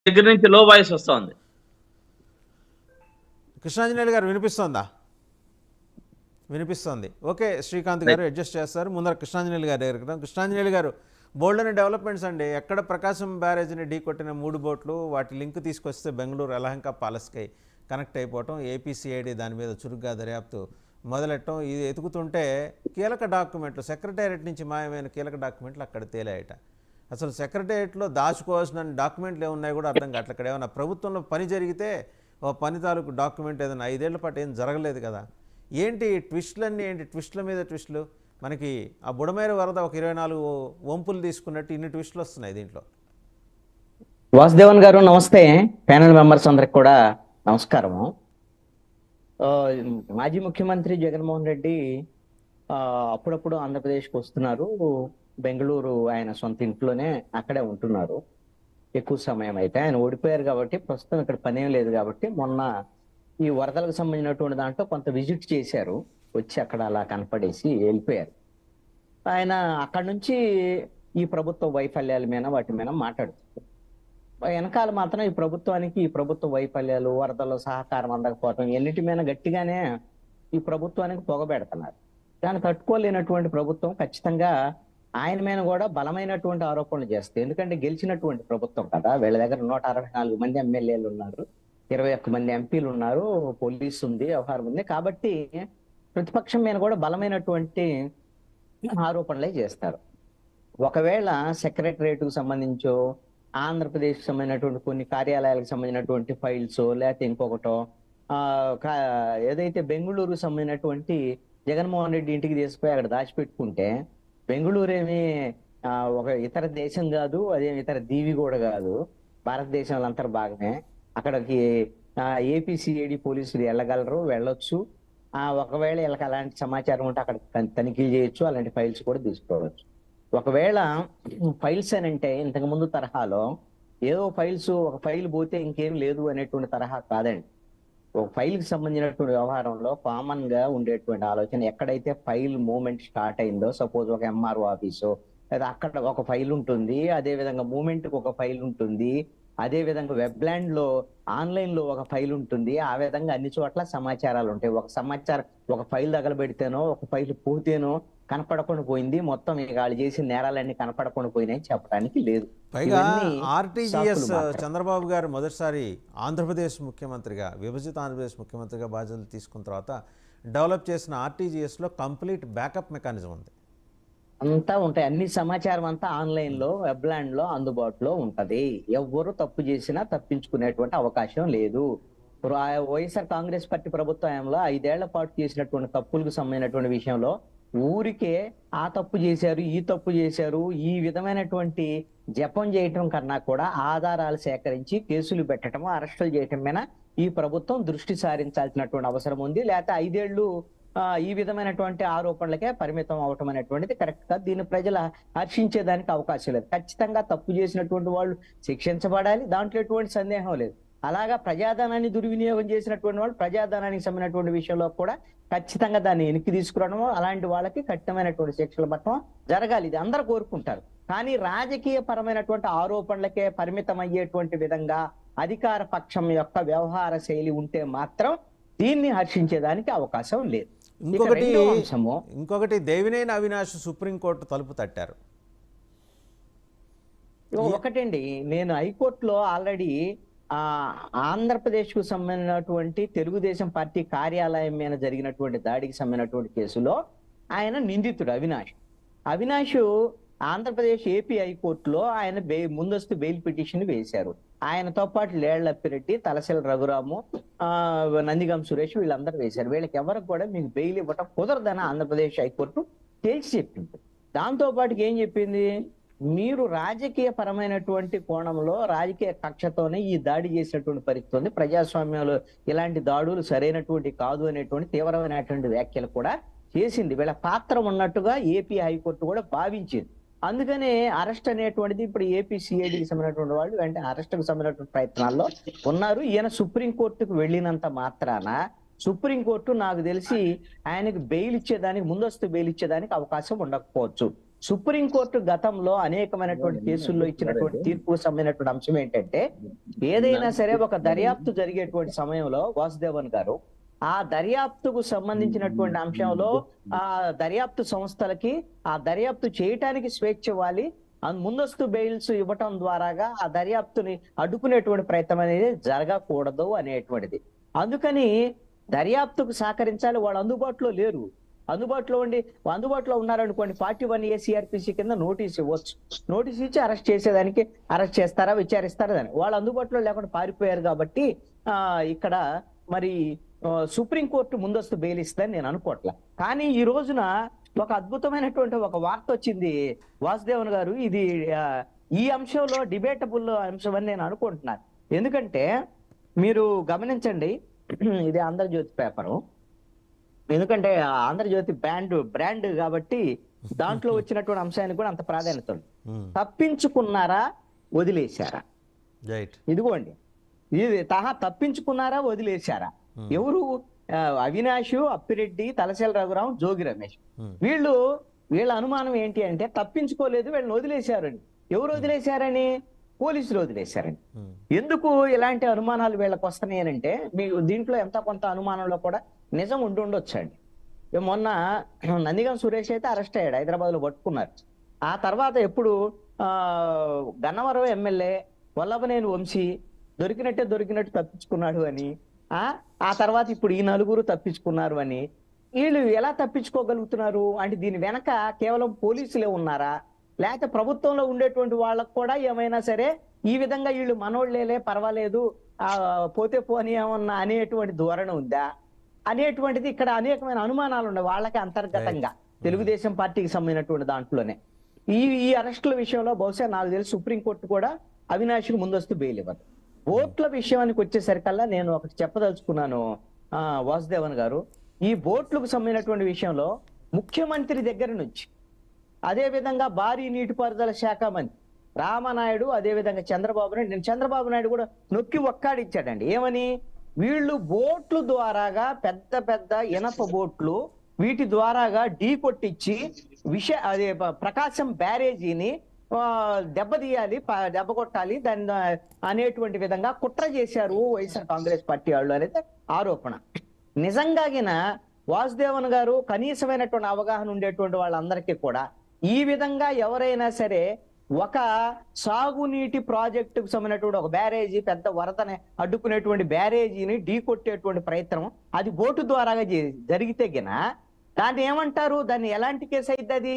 దగ్గర నుంచి లో వాయిస్ వస్తుంది. కృష్ణాంజనేయులు గారు వినిపిస్తోందా? వినిపిస్తోంది. ఓకే, శ్రీకాంత్ గారు అడ్జస్ట్ చేస్తారు. ముందర కృష్ణాంజనేయులు గారు దగ్గర. కృష్ణాంజనేయులు గారు, బోల్డ్ అనే డెవలప్మెంట్స్ అండి. ఎక్కడ ప్రకాశం బ్యారేజ్ని ఢీ కొట్టిన 3 బోట్లు, వాటి లింక్ తీసుకొస్తే బెంగళూరు యలహంక పాలస్కై కనెక్ట్ అయిపోవటం, ఏపీసీఐడి దాని మీద చురుగ్గా దర్యాప్తు మొదలెట్టడం, ఇది ఎతుకుతుంటే కీలక డాక్యుమెంట్లు, సెక్రటేరియట్ నుంచి మాయమైన కీలక డాక్యుమెంట్లు అక్కడ తేలాయట. అసలు సెక్రటేరియట్లో దాచుకోవాల్సిన డాక్యుమెంట్లు ఏమున్నాయో కూడా అర్థం కావట్లేదు. అక్కడ ఏమైనా ప్రభుత్వంలో పని జరిగితే ఓ పని తాలూకు డాక్యుమెంట్ ఏదైనా 5 ఏళ్ల పాటు ఏం జరగలేదు కదా. ఏంటి ట్విస్టులన్నీ, ఏంటి ట్విస్టుల మీద ట్విస్టులు? మనకి ఆ బుడమేరు వరద ఒక 24 వంపులు తీసుకున్నట్టు ఇన్ని ట్విస్టులు వస్తున్నాయి దీంట్లో. వాసుదేవన్ గారు నమస్తే. ప్యానెల్ మెంబర్స్ అందరికి కూడా నమస్కారము. మాజీ ముఖ్యమంత్రి జగన్మోహన్ రెడ్డి అప్పుడప్పుడు ఆంధ్రప్రదేశ్కి వస్తున్నారు. బెంగళూరు ఆయన సొంత ఇంట్లోనే అక్కడే ఉంటున్నారు ఎక్కువ సమయం. అయితే ఆయన ఓడిపోయారు కాబట్టి ప్రస్తుతం ఇక్కడ పనేం లేదు కాబట్టి మొన్న ఈ వరదలకు సంబంధించినటువంటి దాంట్లో కొంత విజిట్ చేశారు. వచ్చి అక్కడ అలా కనపడేసి వెళ్ళిపోయారు. ఆయన అక్కడ నుంచి ఈ ప్రభుత్వ వైఫల్యాల మీద వాటి మీద మాట్లాడుతున్నారు. వెనకాల మాత్రం ఈ ప్రభుత్వానికి, ఈ ప్రభుత్వ వైఫల్యాలు, వరదల్లో సహకారం అందకపోవటం, ఎన్నిటి మీద గట్టిగానే ఈ ప్రభుత్వానికి పొగబెడుతున్నారు. దాన్ని తట్టుకోలేనటువంటి ప్రభుత్వం ఖచ్చితంగా ఆయన మీద కూడా బలమైనటువంటి ఆరోపణలు చేస్తాయి. ఎందుకంటే గెలిచినటువంటి ప్రభుత్వం కదా, వీళ్ళ దగ్గర 164 మంది ఎమ్మెల్యేలు ఉన్నారు, 21 మంది ఎంపీలు ఉన్నారు, పోలీసు ఉంది, వ్యవహారం ఉంది. కాబట్టి ప్రతిపక్షం మీద కూడా బలమైనటువంటి ఆరోపణలే చేస్తారు. ఒకవేళ సెక్రటరియట్కు సంబంధించో, ఆంధ్రప్రదేశ్కి సంబంధించినటువంటి కొన్ని కార్యాలయాలకు సంబంధించినటువంటి ఫైల్స్, లేకపోతే ఇంకొకటో ఏదైతే బెంగళూరుకు సంబంధించినటువంటి జగన్మోహన్ రెడ్డి ఇంటికి తీసుకుపోయి అక్కడ దాచిపెట్టుకుంటే, బెంగళూరు ఏమి ఒక ఇతర దేశం కాదు, అదేమి ఇతర దీవి కూడా కాదు, భారతదేశంలో అంతా భాగమే. అక్కడికి ఏపీసీఐడి పోలీసులు వెళ్ళగలరు, వెళ్ళొచ్చు. ఒకవేళ వీళ్ళకి అలాంటి సమాచారం ఉంటే అక్కడ తనిఖీలు చేయొచ్చు, అలాంటి ఫైల్స్ కూడా తీసుకోవచ్చు. ఒకవేళ ఫైల్స్ అని అంటే ఇంతకు ముందు తరహాలో ఏదో ఫైల్స్, ఒక ఫైల్ పోతే ఇంకేం లేదు అనేటువంటి తరహా కాదండి. ఒక ఫైల్కి సంబంధించినటువంటి వ్యవహారంలో కామన్ గా ఉండేటువంటి ఆలోచన, ఎక్కడైతే ఫైల్ మూవ్మెంట్ స్టార్ట్ అయిందో, సపోజ్ ఒక ఎంఆర్ఓ ఆఫీసు లేదా అక్కడ ఒక ఫైల్ ఉంటుంది, అదే విధంగా మూవ్మెంట్కి ఒక ఫైల్ ఉంటుంది, అదే విధంగా వెబ్లాండ్ లో ఆన్లైన్ లో ఒక ఫైల్ ఉంటుంది. ఆ విధంగా అన్ని చోట్ల సమాచారాలు ఉంటాయి. ఒక ఫైల్ తగలబెడితేనో, ఒక ఫైల్ పోతేనో కనపడకుండా పోయింది, మొత్తం వాళ్ళు చేసిన నేరాలన్నీ కనపడకుండా పోయినాయి చెప్పడానికి లేదు. పైగా ఆర్టీజీఎస్ చంద్రబాబు గారు మొదటిసారి ఆంధ్రప్రదేశ్ ముఖ్యమంత్రిగా, విభజిత ఆంధ్రప్రదేశ్ ముఖ్యమంత్రిగా బాధ్యతలు తీసుకున్న తర్వాత డెవలప్ చేసిన ఆర్టీజీఎస్లో కంప్లీట్ బ్యాకప్ మెకానిజం ఉంది. అంతా ఉంటాయి, అన్ని సమాచారం అంతా ఆన్లైన్ లో, వెబ్లాండ్ లో అందుబాటులో ఉంటది. ఎవరు తప్పు చేసినా తప్పించుకునేటువంటి అవకాశం లేదు. వైఎస్ఆర్ కాంగ్రెస్ పార్టీ ప్రభుత్వంలో 5 ఏళ్ల పాటు చేసినటువంటి తప్పులకు సంబంధించినటువంటి విషయంలో ఊరికే ఆ తప్పు చేశారు, ఈ తప్పు చేశారు, ఈ విధమైనటువంటి జపం చేయటం కన్నా కూడా ఆధారాలు సేకరించి కేసులు పెట్టడం, అరెస్టులు చేయటం మీద ఈ ప్రభుత్వం దృష్టి సారించాల్సినటువంటి అవసరం ఉంది. లేకపోతే 5 ఏళ్ళు ఈ విధమైనటువంటి ఆరోపణలకే పరిమితం అవటం అనేటువంటిది కరెక్ట్ కాదు. దీన్ని ప్రజలు హర్షించేదానికి అవకాశం లేదు. ఖచ్చితంగా తప్పు చేసినటువంటి వాళ్ళు శిక్షించబడాలి, దాంట్లో ఎటువంటి సందేహం లేదు. అలాగా ప్రజాధనాన్ని దుర్వినియోగం చేసినటువంటి వాళ్ళు, ప్రజాధనానికి సంబంధించినటువంటి విషయంలో కూడా ఖచ్చితంగా దాన్ని వెనక్కి తీసుకురావడం, అలాంటి వాళ్ళకి కఠినమైనటువంటి శిక్షలు పట్టడం జరగాలి. ఇది అందరూ కోరుకుంటారు. కానీ రాజకీయ పరమైనటువంటి ఆరోపణలకే పరిమితం అయ్యేటువంటి విధంగా అధికార పక్షం యొక్క వ్యవహార శైలి ఉంటే మాత్రం దీన్ని హర్షించేదానికి అవకాశం లేదు. ఇంకొకటి దేవినేని అవినాష్ సుప్రీంకోర్టు తలుపు తట్టారు. ఒకటండి, నేను హైకోర్టులో ఆల్రెడీ ఆంధ్రప్రదేశ్ కు సంబంధించినటువంటి తెలుగుదేశం పార్టీ కార్యాలయం మీద జరిగినటువంటి దాడికి సంబంధించినటువంటి కేసులో ఆయన నిందితుడు అవినాష్ ఆంధ్రప్రదేశ్ ఏపీ హైకోర్టులో ఆయన ముందస్తు బెయిల్ పిటిషన్ వేశారు. ఆయనతో పాటు లేళ్లప్పిరెడ్డి, తలసిల రఘురాము, నందిగం సురేష్ వీళ్ళందరూ వేశారు. వీళ్ళకి ఎవరికి కూడా మీకు బెయిల్ ఇవ్వటం కుదరదని ఆంధ్రప్రదేశ్ హైకోర్టు తేల్చి చెప్పింది. దాంతో పాటుకి ఏం చెప్పింది, మీరు రాజకీయ పరమైనటువంటి కోణంలో రాజకీయ కక్షతోనే ఈ దాడి చేసినటువంటి పరిస్థితి ఉంది, ప్రజాస్వామ్యంలో ఇలాంటి దాడులు సరైనటువంటి కాదు అనేటువంటి తీవ్రమైనటువంటి వ్యాఖ్యలు కూడా చేసింది. వీళ్ళ పాత్ర ఉన్నట్టుగా ఏపీ హైకోర్టు కూడా భావించింది. అందుకనే అరెస్ట్ అనేటువంటిది ఇప్పుడు ఏపీసీఐడికి సంబంధించినటువంటి వాళ్ళు వెంటనే అరెస్ట్కు సంబంధించినటువంటి ప్రయత్నాల్లో ఉన్నారు. ఈయన సుప్రీంకోర్టుకు వెళ్ళినంత మాత్రాన సుప్రీంకోర్టు నాకు తెలిసి ఆయనకు బెయిల్ ఇచ్చేదానికి, ముందస్తు బెయిల్ ఇచ్చేదానికి అవకాశం ఉండకపోవచ్చు. సుప్రీంకోర్టు గతంలో అనేకమైనటువంటి కేసుల్లో ఇచ్చినటువంటి తీర్పుకు సంబంధించినటువంటి అంశం ఏంటంటే, ఏదైనా సరే ఒక దర్యాప్తు జరిగేటువంటి సమయంలో వాసుదేవన్ గారు, ఆ దర్యాప్తుకు సంబంధించినటువంటి అంశంలో ఆ దర్యాప్తు సంస్థలకి ఆ దర్యాప్తు చేయటానికి స్వేచ్ఛ ఇవ్వాలి, ముందస్తు బెయిల్స్ ఇవ్వటం ద్వారాగా ఆ దర్యాప్తుని అడ్డుకునేటువంటి ప్రయత్నం అనేది జరగకూడదు అనేటువంటిది. అందుకని దర్యాప్తుకు సహకరించాలి. వాళ్ళు అందుబాటులో లేరు. అందుబాటులో ఉన్నారనుకోండి, 41A CRPC కింద నోటీస్ ఇవ్వచ్చు. నోటీస్ ఇచ్చి అరెస్ట్ చేసేదానికి అరెస్ట్ చేస్తారా, విచారిస్తారా అని. వాళ్ళు అందుబాటులో లేకుండా పారిపోయారు కాబట్టి ఇక్కడ మరి సుప్రీంకోర్టు ముందస్తు బెయిల్ ఇస్తుందని నేను అనుకోవట్లే. కానీ ఈ రోజున ఒక అద్భుతమైనటువంటి ఒక వార్త వచ్చింది వాసుదేవన్ గారు. ఇది ఈ అంశంలో డిబేటబుల్ అంశం అని నేను అనుకుంటున్నాను. ఎందుకంటే మీరు గమనించండి, ఇది ఆంధ్రజ్యోతి పేపరు. ఎందుకంటే ఆంధ్రజ్యోతి బ్రాండ్ కాబట్టి దాంట్లో వచ్చినటువంటి అంశానికి కూడా అంత ప్రాధాన్యత ఉంది. తప్పించుకున్నారా, వదిలేశారా? ఇదిగోండి, ఇది తప్పించుకున్నారా, వదిలేశారా? ఎవరు? అవినాష్, అప్పిరెడ్డి, తలసేల రఘురాం, జోగి రమేష్. వీళ్ళ అనుమానం ఏంటి అంటే తప్పించుకోలేదు, వీళ్ళని వదిలేశారని. ఎవరు వదిలేశారని? పోలీసులు వదిలేశారని. ఎందుకు ఇలాంటి అనుమానాలు వీళ్ళకి వస్తున్నాయి అంటే, మీకు దీంట్లో ఎంత కొంత అనుమానంలో కూడా నిజం ఉండొచ్చండి. మొన్న నందిగం సురేష్ అయితే అరెస్ట్ అయ్యాడు, హైదరాబాద్ లో పట్టుకున్నారు. ఆ తర్వాత ఎప్పుడు గన్నవరం ఎమ్మెల్యే వల్లభనేని వంశీ దొరికినట్టు తప్పించుకున్నాడు అని, ఆ తర్వాత ఇప్పుడు ఈ నలుగురు తప్పించుకున్నారు అని. వీళ్ళు ఎలా తప్పించుకోగలుగుతున్నారు అంటే దీని వెనక కేవలం పోలీసులే ఉన్నారా, లేకపోతే ప్రభుత్వంలో ఉండేటువంటి వాళ్ళకు కూడా ఏమైనా సరే ఈ విధంగా వీళ్ళు మనోళ్ళేలే పర్వాలేదు పోతే పోనీ ఏమన్నా అనేటువంటి ధోరణి ఉందా అనేటువంటిది ఇక్కడ అనేకమైన అనుమానాలు ఉన్నాయి వాళ్ళకి అంతర్గతంగా. తెలుగుదేశం పార్టీకి సంబంధించినటువంటి దాంట్లోనే ఈ అరెస్టుల విషయంలో బహుశా నాకు తెలిసి సుప్రీంకోర్టు కూడా అవినాష్కి ముందస్తు బెయిల్ ఇవ్వదు. బోట్ల విషయానికి వచ్చేసరికల్లా నేను ఒకటి చెప్పదలుచుకున్నాను వాసుదేవన్ గారు. ఈ బోట్లకు సంబంధించినటువంటి విషయంలో ముఖ్యమంత్రి దగ్గర నుంచి, అదే విధంగా భారీ నీటిపారుదల శాఖ మంత్రి రామనాయుడు, అదే విధంగా చంద్రబాబు నాయుడు కూడా నొక్కి ఒక్కాడిచ్చాడండి. ఏమని? వీళ్ళు బోట్ల ద్వారాగా పెద్ద ఇనప బోట్లు వీటి ద్వారాగా ఢీ కొట్టించి అదే ప్రకాశం బ్యారేజీని దెబ్బ కొట్టాలి దాన్ని అనేటువంటి విధంగా కుట్ర చేశారు వైఎస్ఆర్ కాంగ్రెస్ పార్టీ వాళ్ళు అనేది ఆరోపణ. నిజంగాగిన వాసుదేవన్ గారు కనీసమైనటువంటి అవగాహన ఉండేటువంటి వాళ్ళందరికీ కూడా ఈ విధంగా ఎవరైనా సరే ఒక సాగునీటి ప్రాజెక్టుకు సంబంధించినటువంటి ఒక బ్యారేజీ, పెద్ద వరదని అడ్డుకునేటువంటి బ్యారేజీని ఢీ కొట్టేటువంటి ప్రయత్నం అది బోటు ద్వారాగా జరిగితే గిన దాన్ని ఏమంటారు? దాన్ని ఎలాంటి కేసు అయితే అది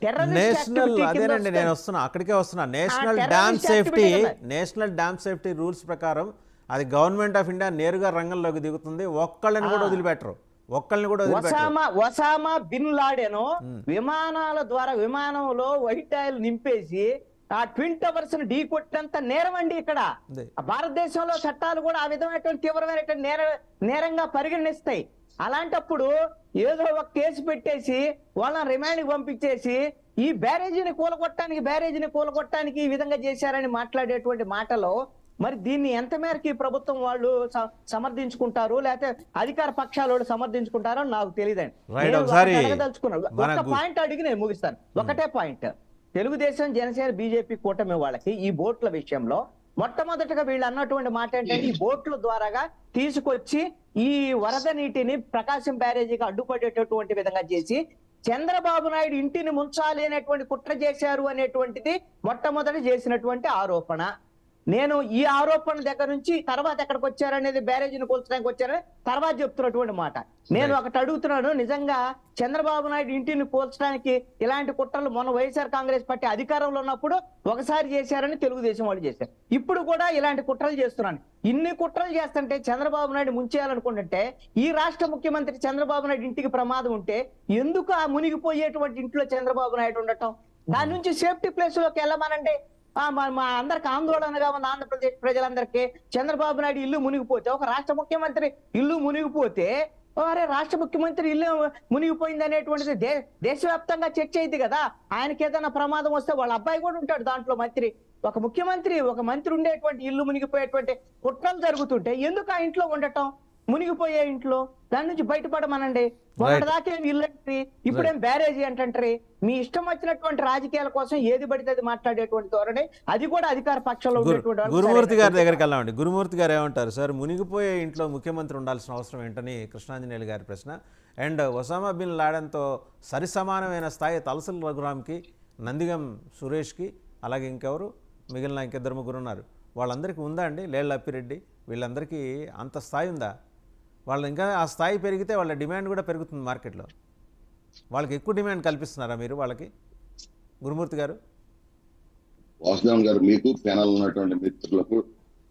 అదేనండి, నేను అక్కడికే వస్తున్నా. నేషనల్ డ్యామ్ సేఫ్టీ రూల్స్ ప్రకారం అది గవర్నమెంట్ ఆఫ్ ఇండియా నేరుగా రంగంలోకి దిగుతుంది. ఒక్కళ్ళని కూడా వదిలిపెట్టరు. ఒసామా బిన్ లాడెన్ విమానాల ద్వారా విమానంలో వైట్ ఆయిల్ నింపేసి ఆ ట్విన్ టవర్స్ ని ఢీ కొట్టేంత నేరం అండి. ఇక్కడ భారతదేశంలో చట్టాలు కూడా ఆ విధమైనటువంటి తీవ్రమైనటువంటి నేరంగా పరిగణిస్తాయి. అలాంటప్పుడు ఏదో ఒక కేసు పెట్టేసి వాళ్ళని రిమాండ్కి పంపించేసి ఈ బ్యారేజీని కూలగొట్టడానికి ఈ విధంగా చేశారని మాట్లాడేటువంటి మాటలో మరి దీన్ని ఎంత మేరకు ఈ ప్రభుత్వం వాళ్ళు సమర్థించుకుంటారు, లేకపోతే అధికార పక్షాల వాళ్ళు సమర్థించుకుంటారో నాకు తెలియదండి. ఒక పాయింట్ అడిగి నేను ముగిస్తాను. ఒకటే పాయింట్, తెలుగుదేశం, జనసేన, బీజేపీ కూటమి వాళ్ళకి ఈ బోట్ల విషయంలో మొట్టమొదటిగా వీళ్ళు అన్నటువంటి మాట ఏంటంటే ఈ బోట్ల ద్వారాగా తీసుకొచ్చి ఈ వరద నీటిని ప్రకాశం బ్యారేజీకి అడ్డుపడేటటువంటి విధంగా చేసి చంద్రబాబు నాయుడు ఇంటిని ముంచాలి అనేటువంటి కుట్ర చేశారు అనేటువంటిది మొట్టమొదటి చేసినటువంటి ఆరోపణ. నేను ఈ ఆరోపణ దగ్గర నుంచి తర్వాత ఎక్కడికి వచ్చారనేది బ్యారేజీని కూల్చడానికి వచ్చారని తర్వాత చెప్తున్నటువంటి మాట. నేను ఒకటి అడుగుతున్నాను, నిజంగా చంద్రబాబు నాయుడు ఇంటిని కూల్చడానికి ఇలాంటి కుట్రలు మొన్న వైఎస్ఆర్ కాంగ్రెస్ పార్టీ అధికారంలో ఉన్నప్పుడు ఒకసారి చేశారని తెలుగుదేశం వాళ్ళు చేశారు. ఇప్పుడు కూడా ఇలాంటి కుట్రలు చేస్తున్నాను. ఇన్ని కుట్రలు చేస్తుంటే చంద్రబాబు నాయుడు ముంచేయాలనుకుంటుంటే ఈ రాష్ట్ర ముఖ్యమంత్రి చంద్రబాబు నాయుడు ఇంటికి ప్రమాదం ఉంటే ఎందుకు ఆ మునిగిపోయేటువంటి ఇంట్లో చంద్రబాబు నాయుడు ఉండటం? దాని నుంచి సేఫ్టీ ప్లేస్ లోకి వెళ్ళమనండి. మా అందరికి ఆందోళనగా ఉన్న ఆంధ్రప్రదేశ్ ప్రజలందరికీ చంద్రబాబు నాయుడు ఇల్లు మునిగిపోతే, ఒక రాష్ట్ర ముఖ్యమంత్రి ఇల్లు మునిగిపోతే అరే రాష్ట్ర ముఖ్యమంత్రి ఇల్లు మునిగిపోయింది అనేటువంటిది దేశవ్యాప్తంగా చర్చ అయింది కదా. ఆయనకి ఏదైనా ప్రమాదం వస్తే వాళ్ళ అబ్బాయి కూడా ఉంటాడు దాంట్లో మంత్రి. ఒక మంత్రి ఉండేటువంటి ఇల్లు మునిగిపోయేటువంటి కుట్రలు జరుగుతుంటే ఎందుకు ఆ ఇంట్లో ఉండటం? మునిగిపోయే ఇంట్లో దాని నుంచి బయటపడమనండి. మొన్నటిదాకా ఏం ఇల్లు అంటారు, ఇప్పుడేం బ్యారేజీ అంటారు. మీ ఇష్టం వచ్చినటువంటి రాజకీయాల కోసం ఏది పడితే అది మాట్లాడేటువంటి ధోరణి, అది కూడా అధికార పక్షంలో ఉండేటువంటి వాళ్ళకి గురుమూర్తి గారి సరైనటువంటి దగ్గరికి వెళ్ళామండి. గురుమూర్తి గారు ఏమంటారు సార్, మునిగిపోయే ఇంట్లో ముఖ్యమంత్రి ఉండాల్సిన అవసరం ఏంటని కృష్ణాంజనేయులు గారి ప్రశ్న. అండ్ ఒసామా బిన్ లాడెన్తో సరిసమానమైన స్థాయి తలసరి రఘురామ్కి, నందిగం సురేష్కి, అలాగే ఇంకెవరు మిగిలిన ఇంకిద్దరు ముగ్గురు ఉన్నారు, వాళ్ళందరికీ ఉందా అండి? లేళ్ల అప్పిరెడ్డి వీళ్ళందరికీ అంత స్థాయి ఉందా? వాళ్ళు ఇంకా ఆ స్థాయి పెరిగితే వాళ్ళ డిమాండ్ కూడా పెరుగుతుంది మార్కెట్లో. వాళ్ళకి ఎక్కువ డిమాండ్ కల్పిస్తున్నారా మీరు వాళ్ళకి, గురుమూర్తి గారు? వాసుదేవన్ గారు, మీకు ప్యానల్ ఉన్నటువంటి మిత్రులకు,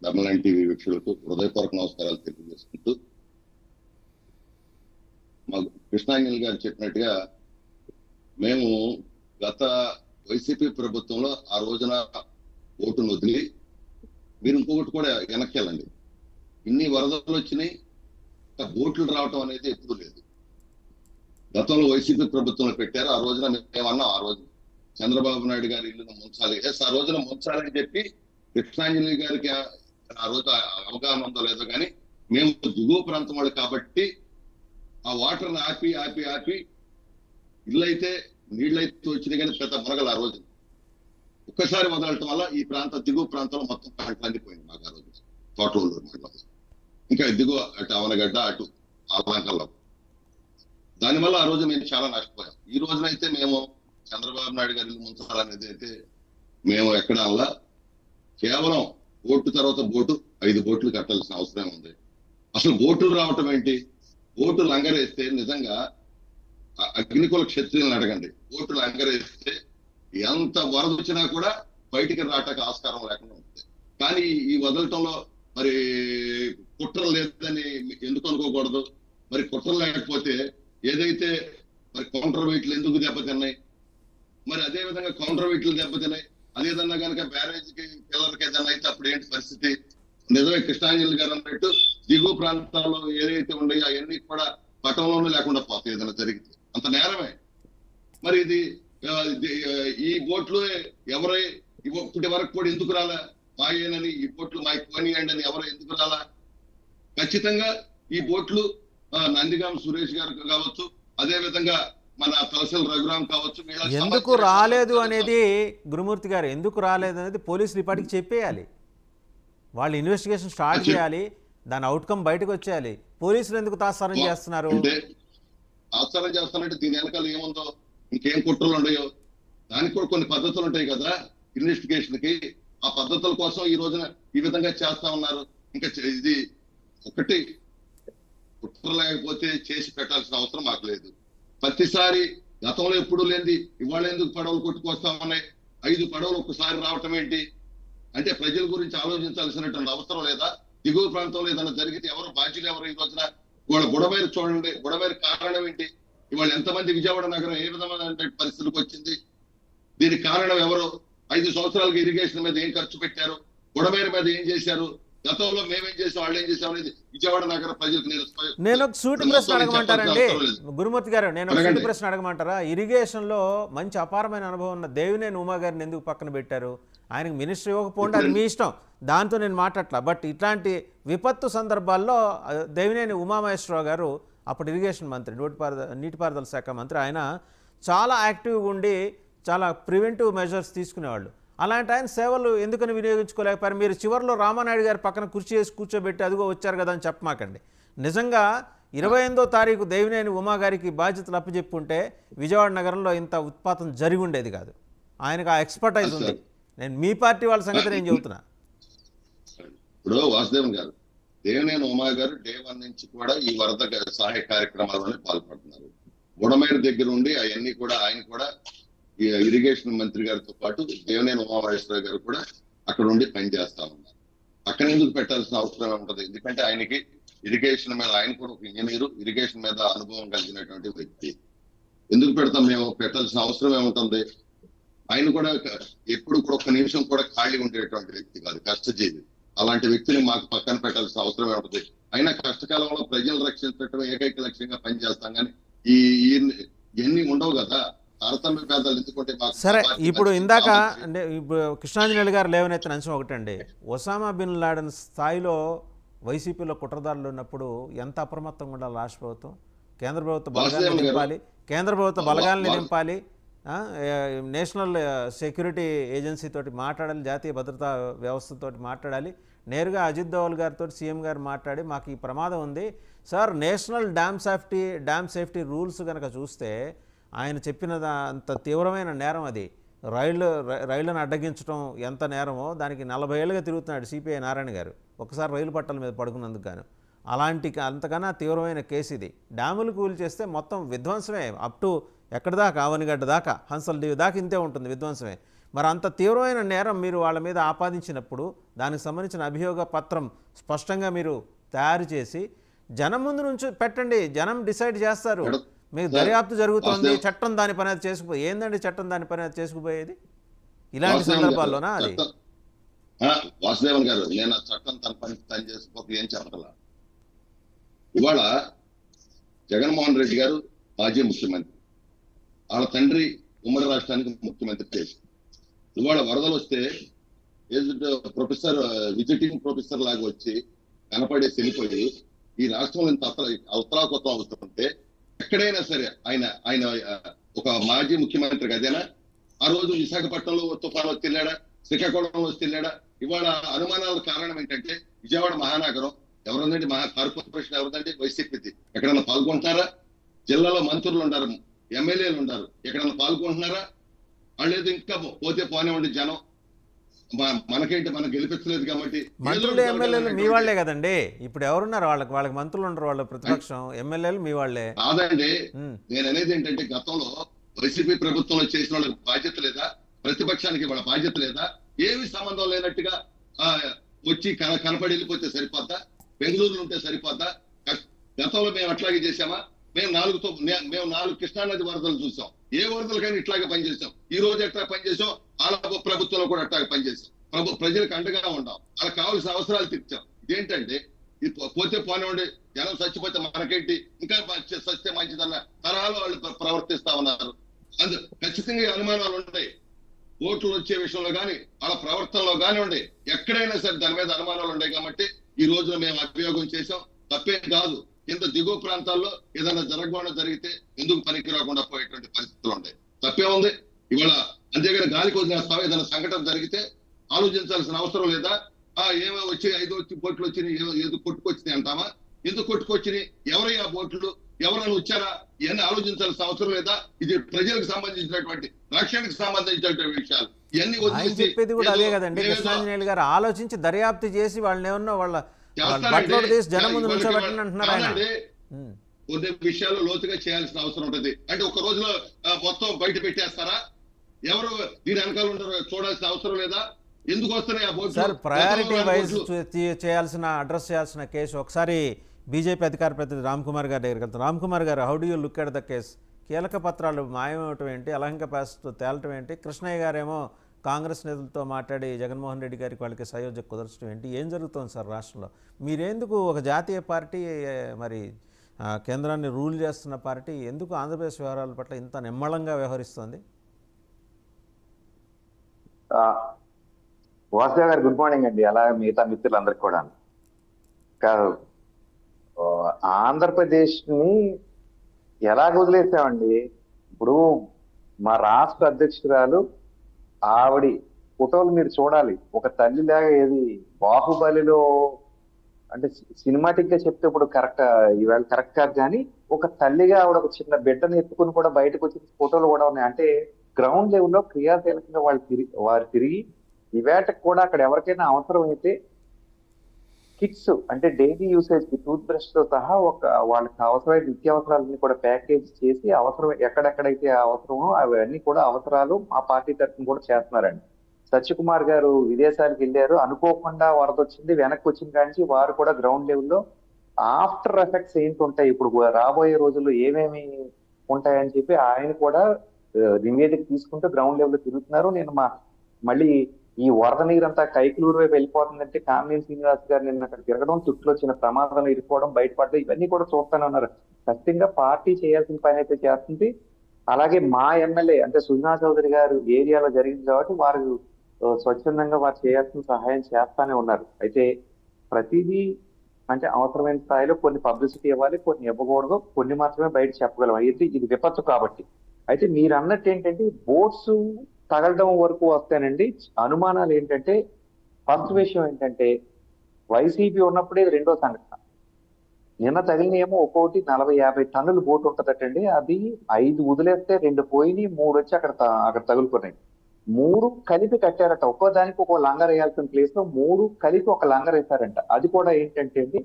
ధర్మలైన్ టీవీ వీక్షకులకు హృదయపూర్వక నమస్కారాలు తెలియజేసుకుంటూ, మా కృష్ణాంజలి గారు చెప్పినట్టుగా మేము గత వైసీపీ ప్రభుత్వంలో ఆ రోజున ఓటును వదిలి, మీరు ఇంకొకటి కూడా వెనక్కి వెళ్ళండి, ఇన్ని వరదలు వచ్చినాయి, బోట్లు రావటం అనేది ఎప్పుడూ లేదు. గతంలో వైసీపీ ప్రభుత్వంలో పెట్టారు, ఆ రోజున మేమన్నాం, ఆ రోజు చంద్రబాబు నాయుడు గారి ఇల్లును ముంచాలి, ఆ రోజున ముంచాలని చెప్పి కృష్ణాంజలి గారికి ఆ రోజు అవగాహన ఉందో లేదో కానీ మేము దిగువ ప్రాంతం వాళ్ళు కాబట్టి ఆ వాటర్ని ఆపి ఆపి ఆపి ఇల్లు అయితే నీళ్ళైతే వచ్చినాయి కానీ పెద్ద మునగలు ఆ రోజు ఒక్కసారి వదలటం వల్ల ఈ దిగువ ప్రాంతంలో మొత్తం పంటలు అందిపోయింది మాకు ఆ రోజు తోటలూరు మండలం, ఇంకా దిగువ అటు అవనగడ్డ అటు ఆలంకల్లో. దానివల్ల ఆ రోజు మేము చాలా నష్టపోయాం. ఈ రోజునైతే మేము చంద్రబాబు నాయుడు గారి ముంచాలనేది అయితే మేము ఎక్కడ అలా కేవలం బోటు తర్వాత బోటు 5 బోట్లు కట్టాల్సిన అవసరం ఉంది. అసలు బోట్లు రావటం ఏంటి? బోటు లంగరేస్తే నిజంగా అగ్నికుల క్షత్రియులను అడగండి, బోటు లంగరేస్తే ఎంత వరద వచ్చినా కూడా బయటికి రావటానికి ఆస్కారం లేకుండా ఉంటుంది. కానీ ఈ వదలటంలో మరి కుట్ర లేదని ఎందుకు అనుకోకూడదు? మరి కుట్ర లేకపోతే ఏదైతే మరి కౌంటర్ వెయిట్లు ఎందుకు దెబ్బతిన్నాయి, మరి అదే విధంగా కౌంటర్ వెయిట్లు దెబ్బతిన్నాయి, అదేదన్నా కనుక బ్యారేజ్కి పిల్లలకి ఏదన్నా అయితే అప్పుడు ఏంటి పరిస్థితి? నిజమే కృష్ణాంజలి గారు అన్నట్టు దిగువ ప్రాంతాల్లో ఏదైతే ఉన్నాయో అవన్నీ కూడా పట్టణంలోనే లేకుండా పోతాయి ఏదైనా జరిగితే, అంత నేరమే. మరి ఇది ఈ బోట్లు ఎవరై ఇప్పటి వరకు కూడా ఎందుకు రాలా? మాయేనని ఈ బోట్లు మాకు పోనీయండి అని ఎవరు ఎందుకు రాలా? ఖచ్చితంగా ఈ బోట్లు నందిగాం సురేష్ గారు కావచ్చు, అదే విధంగా మన తలసరి రఘురామ్ కావచ్చు, ఎందుకు రాలేదు అనేది గురుమూర్తి గారు, ఎందుకు రాలేదు అనేది పోలీసులు ఇప్పటికి చెప్పేయాలి. వాళ్ళు ఇన్వెస్టిగేషన్ స్టార్ట్ చేయాలి, దాని అవుట్కమ్ బయటకు వచ్చేయాలి. పోలీసులు ఎందుకు తాత్సారం చేస్తున్నారు? అంటే తాత్సారం చేస్తానంటే దీని వెనకాల ఏముందో, ఇంకేం కుట్రలు ఉన్నాయో, దానికి కూడా కొన్ని పద్ధతులు ఉంటాయి కదా ఇన్వెస్టిగేషన్ కి. ఆ పద్ధతుల కోసం ఈ రోజున ఈ విధంగా చేస్తా ఉన్నారు. ఇంకా ఇది ఒకటి కుట్ర లేకపోతే చేసి పెట్టాల్సిన అవసరం మాకు లేదు. ప్రతిసారి గతంలో ఎప్పుడు లేనిది ఇవాళ ఎందుకు పడవలు కొట్టుకొస్తా ఉన్నాయి? 5 పడవలు ఒక్కసారి రావటం ఏంటి? అంటే ప్రజల గురించి ఆలోచించాల్సినటువంటి అవసరం లేదా? దిగువ ప్రాంతంలో ఏదైనా జరిగితే ఎవరు బాధ్యులు ఎవరు? ఈ రోజున ఇవాళ బుడమేరు చూడండి, బుడమేరు కారణం ఏంటి? ఇవాళ ఎంతమంది విజయవాడ నగరం ఏ విధమైన పరిస్థితికి వచ్చింది? దీనికి కారణం ఎవరు? 5 సంవత్సరాలుగా ఇరిగేషన్ మీద ఏం ఖర్చు పెట్టారు? బుడమేరు మీద ఏం చేశారు? గతంలో మేమేం చేసాం, వాళ్ళు ఏం చేసాం అనేది విజయవాడ నగర ప్రజలకు నేను ఒక సూటి ప్రశ్న అడగమంటారండి గురుమూర్తి గారు, నేను ఒక సూటి ప్రశ్న అడగమంటారా? ఇరిగేషన్ లో మంచి అపారమైన అనుభవం ఉన్న దేవినేని ఉమా గారిని ఎందుకు పక్కన పెట్టారు? ఆయనకు మినిస్టర్ ఇవ్వకపోండి, అది మీ ఇష్టం, దాంతో నేను మాట్లాడట్లా. బట్ ఇట్లాంటి విపత్తు సందర్భాల్లో దేవినేని ఉమామహేశ్వరరావు గారు అప్పుడు ఇరిగేషన్ మంత్రి, నీటిపారుదల శాఖ మంత్రి, ఆయన చాలా యాక్టివ్గా ఉండి చాలా ప్రివెంటివ్ మెజర్స్ తీసుకునేవాళ్ళు. అలాంటి ఆయన సేవలు ఎందుకని వినియోగించుకోలేకపోయారు? మీరు చివరిలో రామానాయుడు గారి పక్కన కుర్చీ వేసి కూర్చోబెట్టి అదిగో వచ్చారు కదా అని చెప్పమాకండి. నిజంగా 28వ తారీఖు దేవినేని ఉమా గారికి బాధ్యతలు అప్పచెప్పుంటే విజయవాడ నగరంలో ఇంత ఉత్పాతం జరిగి ఉండేది కాదు. ఆయనకు ఆ ఎక్స్పర్టైజ్ ఉంది. నేను మీ పార్టీ వాళ్ళ సంగతి నేను చెబుతున్నా. ఇప్పుడు వాసుదేవన్ గారు, దేవినేని ఉమా గారు డే 1 నుంచి కూడా ఈ వరద సహాయ కార్యక్రమాల్లోనే పాల్పడుతున్నారు. బుడమేరు దగ్గర ఉండి అవన్నీ కూడా ఆయన కూడా ఇరిగేషన్ మంత్రి గారితో పాటు దేవినేని ఉమామహేశ్వరరావు గారు కూడా అక్కడ ఉండి పనిచేస్తా ఉన్నారు. పక్కన ఎందుకు పెట్టాల్సిన అవసరం ఉంటుంది? ఎందుకంటే ఆయనకి ఇరిగేషన్ మీద, ఆయన కూడా ఒక ఇంజనీరు, ఇరిగేషన్ మీద అనుభవం కలిగినటువంటి వ్యక్తి. ఎందుకు పెడతాం? మేము పెట్టాల్సిన అవసరం ఏముంటుంది? ఆయన కూడా ఎప్పుడు కూడా ఒక్క నిమిషం కూడా ఖాళీ ఉండేటువంటి వ్యక్తి కాదు, కష్టజీవి. అలాంటి వ్యక్తిని మాకు పక్కన పెట్టాల్సిన అవసరం ఏముంటుంది? అయినా కష్టకాలంలో ప్రజలు రక్షించడం ఏకైక లక్ష్యంగా పనిచేస్తాం కానీ ఇవన్నీ ఉండవు కదా. సరే, ఇప్పుడు ఇందాక అంటే ఇప్పుడు కృష్ణాంజనేయులు గారు లేవనెత్తిన అంశం ఒకటండి, ఒసామా బిన్ లాడెన్ స్థాయిలో వైసీపీలో కుట్రదారులు ఉన్నప్పుడు ఎంత అప్రమత్తంగా ఉండాలి రాష్ట్ర ప్రభుత్వం? కేంద్ర ప్రభుత్వ బలగాల్ని వాసుదేవన్ గారు నింపాలి, కేంద్ర ప్రభుత్వ బలగాల్ని వా- నింపాలి, నేషనల్ సెక్యూరిటీ ఏజెన్సీ తోటి మాట్లాడాలి, జాతీయ భద్రతా వ్యవస్థతోటి మాట్లాడాలి, నేరుగా అజిత్ దోవల్ గారితో సీఎం గారు మాట్లాడి మాకు ఈ ప్రమాదం ఉంది sir. National dam safety rules కనుక చూస్తే ఆయన చెప్పిన అంత తీవ్రమైన నేరం అది. రైళ్లను అడ్డగించడం ఎంత నేరమో దానికి 40 ఏళ్ళుగా తిరుగుతున్నాడు సిపిఐ నారాయణ గారు ఒకసారి రైలు పట్టాల మీద పడుకున్నందుకు గాను. అంతకన్నా తీవ్రమైన కేసు ఇది. డ్యాములు కూల్ చేస్తే మొత్తం విధ్వంసమే, అప్ టు ఎక్కడి దాకా, ఆవనిగడ్డ దాకా, హంసల్ దీవి దాకా ఇంతే ఉంటుంది విధ్వంసమే. మరి అంత తీవ్రమైన నేరం మీరు వాళ్ళ మీద ఆపాదించినప్పుడు దానికి సంబంధించిన అభియోగ పత్రం స్పష్టంగా మీరు తయారు చేసి జనం ముందు నుంచి పెట్టండి, జనం డిసైడ్ చేస్తారు. మీకు దర్యాప్తు జరుగుతోంది, చట్టం దాని పని అది చేసుకుపోయి ఏందండి చట్టం దాని పని అది చేసుకుపోయేది ఇలాంటి సందర్భాల్లోనా? అది వాసుదేవన్ గారు, నేను ఆ చట్టం తన పని తను చేసుకోక ఏం చెప్పగల. ఇవాళ జగన్మోహన్ రెడ్డి గారు మాజీ ముఖ్యమంత్రి, వాళ్ళ తండ్రి ఉమ్మడి రాష్ట్రానికి ముఖ్యమంత్రి చేసి, ఇవాళ వరదలు వస్తే ప్రొఫెసర్ విజిటింగ్ ప్రొఫెసర్ లాగా వచ్చి కనపడేసి వెళ్ళిపోయి ఈ రాష్ట్రంలో ఇంత ఉత్తరాకొత్తం అవుతుంటే ఎక్కడైనా సరే ఆయన ఒక మాజీ ముఖ్యమంత్రి అదేనా? ఆ రోజు విశాఖపట్నంలో తుఫాను వచ్చి వెళ్ళాడా, శ్రీకాకుళంలో వచ్చి వెళ్ళాడా? ఇవాళ అనుమానాల కారణం ఏంటంటే విజయవాడ మహానగరం ఎవరుందండి, కార్పొరేషన్ ఎవరుందండి, వైసీపీది. ఎక్కడన్నా పాల్గొంటున్నారా? జిల్లాలో మంత్రులు ఉన్నారు, ఎమ్మెల్యేలు ఉన్నారు, ఎక్కడన్నా పాల్గొంటున్నారా? వాళ్ళు ఇంకా పోతే పోనివ్వండి, జనం మనకేంటి, మనం గెలిపించలేదు కాబట్టి. మంత్రులు ఎమ్మెల్యేలు మీ వాళ్లే కదండి, ఇప్పుడు ఎవరున్నారు వాళ్ళకి మంత్రులు ఉండరు, వాళ్ళ ప్రతిపక్షం, ఎమ్మెల్యేలు మీ వాళ్లే కాదండి. నేను అనేది ఏంటంటే గతంలో వైసీపీ ప్రభుత్వంలో చేసిన వాళ్ళకి బాధ్యత లేదా, ప్రతిపక్షానికి వాళ్ళ బాధ్యత లేదా? ఏమి సంబంధం లేనట్టుగా వచ్చి కనపడి వెళ్ళిపోతే సరిపోద్దా? బెంగళూరులో ఉంటే సరిపోద్దా? గతంలో మేము అట్లాగే చేసామా? మేము 4 కృష్ణానది వరదలు చూసాం, ఏ వరదలకైనా ఇట్లాగే పనిచేసాం. ఈ రోజు ఎట్లా పనిచేసాం, వాళ్ళ ప్రభుత్వంలో కూడా అట్లాగే పనిచేసాం. ప్రజలకు అండగా ఉండాం, వాళ్ళకి కావాల్సిన అవసరాలు తీర్చాం. ఇదేంటంటే పోతే పోనివ్వండి, జనం చచ్చిపోతే మనకేంటి, ఇంకా సత్యం మంచిదన్న తరహాలో వాళ్ళు ప్రవర్తిస్తా ఉన్నారు. ఖచ్చితంగా అనుమానాలు ఉంటాయి, ఓట్లు వచ్చే విషయంలో కానీ వాళ్ళ ప్రవర్తనలో కానివ్వండి, ఎక్కడైనా సరే దాని మీద అనుమానాలు ఉన్నాయి. కాబట్టి ఈ రోజున మేము అభియోగం చేసాం, తప్పేం కాదు. కింద దిగువ ప్రాంతాల్లో ఏదైనా జరగకుండా జరిగితే ఎందుకు పనికి రాకుండా పోయేటువంటి పరిస్థితులు ఉంటాయి, తప్పే ఉంది. ఇవాళ అంతేగాని గాలికి వదిలేస్తాం, ఏదైనా సంఘటన జరిగితే ఆలోచించాల్సిన అవసరం లేదా? ఏమో వచ్చి 5 బోట్లు వచ్చినాయి, ఏదో కొట్టుకొచ్చినాయి అంటామా? ఎందుకు కొట్టుకొచ్చినాయి, ఎవరయ్యా బోట్లు, ఎవరైనా వచ్చారా, ఇవన్నీ ఆలోచించాల్సిన అవసరం లేదా? ఇది ప్రజలకు సంబంధించినటువంటి, రక్షణకు సంబంధించినటువంటి విషయాలు. ఇవన్నీ చెప్పేది కూడా అదే కదండి కృష్ణాంజనేయులు గారు. ఆలోచించి దర్యాప్తు చేసి వాళ్ళని ఏమన్నా వాళ్ళ జనం ముందు నుంచోబెట్టండి అంటున్నారు ఆయన. కొన్ని విషయాలు లోతుగా చేయాల్సిన అవసరం ఉంటుంది. అంటే ఒక రోజులో మొత్తం బయట పెట్టేస్తారా? ఎవరు దీని వెనకాల ఉంటారో చూడాల్సిన అవసరం లేదా? ఎందుకు వస్తున్నాయి ఆ board? Sir, priority wise address చేయాల్సిన కేసు ఒకసారి బీజేపీ అధికార ప్రతినిధి రామ్ కుమార్ గారి దగ్గరికి వెళ్తాం. రామ్ కుమార్ గారు, how do you look at the case? కీలక పత్రాలు మాయమవటం ఏంటి, అలహంక ప్యాస్తో తేలటం ఏంటి, కృష్ణయ్య గారేమో కాంగ్రెస్ నేతలతో మాట్లాడి జగన్మోహన్ రెడ్డి గారికి వాళ్ళకి సయోధ్య కుదర్చడం ఏంటి, ఏం జరుగుతుంది సార్ రాష్ట్రంలో? మీరెందుకు ఒక జాతీయ పార్టీ, మరి కేంద్రాన్ని రూల్ చేస్తున్న పార్టీ, ఎందుకు ఆంధ్రప్రదేశ్ వ్యవహారాల పట్ల ఇంత నిమ్మళంగా వ్యవహరిస్తోంది? వాసుదేవ్ గారు, గుడ్ మార్నింగ్ అండి. అలాగే మిగతా మిత్రులందరికీ కూడా. ఆంధ్రప్రదేశ్ ని ఎలాగ వదిలేసామండి? ఇప్పుడు మా రాష్ట్ర అధ్యక్షురాలు ఆవిడ ఫోటోలు మీరు చూడాలి. ఒక తల్లిలాగా, ఏది బాహుబలిలో అంటే సినిమాటిక్ గా చెప్తే ఇప్పుడు ఇవాళ కరెక్ట్ కాదు, కానీ ఒక తల్లిగా ఆవిడ ఒక చిన్న బిడ్డను ఎత్తుకుని కూడా బయటకు వచ్చి ఫోటోలు కూడా ఉన్నాయి. అంటే గ్రౌండ్ లెవెల్లో క్రియాశీలకంగా వారు తిరిగి ఇవేటకు కూడా అక్కడ ఎవరికైనా అవసరం అయితే కిట్స్, అంటే డైలీ యూసేజ్ కి టూత్ బ్రష్ తో సహా వాళ్ళకి అవసరమైన నిత్యావసరాలన్నీ కూడా ప్యాకేజ్ చేసి అవసరం ఎక్కడెక్కడైతే అవసరమో అవన్నీ కూడా అవసరాలు ఆ పార్టీ తరఫున కూడా చేస్తున్నారండి. సత్యకుమార్ గారు విదేశాలకు వెళ్ళారు, అనుకోకుండా వరద వచ్చింది, వెనక్కి వచ్చిన కానీ వారు కూడా గ్రౌండ్ లెవెల్లో ఆఫ్టర్ ఎఫెక్ట్స్ ఏంటి ఉంటాయి, ఇప్పుడు రాబోయే రోజుల్లో ఏమేమి ఉంటాయని చెప్పి ఆయన కూడా నివేదిక తీసుకుంటూ గ్రౌండ్ లెవెల్లో తిరుగుతున్నారు. నేను మళ్ళీ ఈ వరద నీరంతా కైకులూరు వైపు వెళ్ళిపోతుందంటే కామినేని శ్రీనివాస్ గారు నిన్న అక్కడ తిరగడం, చుట్టూ వచ్చిన ప్రమాదంలో ఇరుక్కోవడం, బయటపడడం, ఇవన్నీ కూడా చూస్తూనే ఉన్నారు. ఖచ్చితంగా పార్టీ చేయాల్సిన పని అయితే చేస్తుంది. అలాగే మా ఎమ్మెల్యే అంటే సుజనా చౌదరి గారు ఏరియాలో జరిగింది కాబట్టి వారు స్వచ్ఛందంగా వారు చేయాల్సిన సహాయం చేస్తానే ఉన్నారు. అయితే ప్రతిదీ అంటే అవసరమైన స్థాయిలో కొన్ని పబ్లిసిటీ ఇవ్వాలి, కొన్ని ఇవ్వకూడదు, కొన్ని మాత్రమే బయట చెప్పగలం. అయితే ఇది విపత్తు కాబట్టి. అయితే మీరు అన్నట్టు ఏంటంటే బోట్స్ తగలడం వరకు వస్తానండి. అనుమానాలు ఏంటంటే ఫస్ట్ విషయం ఏంటంటే వైసీపీ ఉన్నప్పుడే ఇది రెండో సంఘటన. నిన్న తగిలినేమో ఒక్కోటి 40-50 టన్నుల బోట్ ఉంటదటండి. అది 5 వదిలేస్తే 2 పోయినాయి, 3 వచ్చి అక్కడ తగులుకున్నాయి. 3 కలిపి కట్టారట. ఒక్కో దానికి ఒక లంగర్ వేయాల్సిన ప్లేస్ లో 3 కలిపి ఒక లంగర్ వేశారంట. అది కూడా ఏంటంటే అండి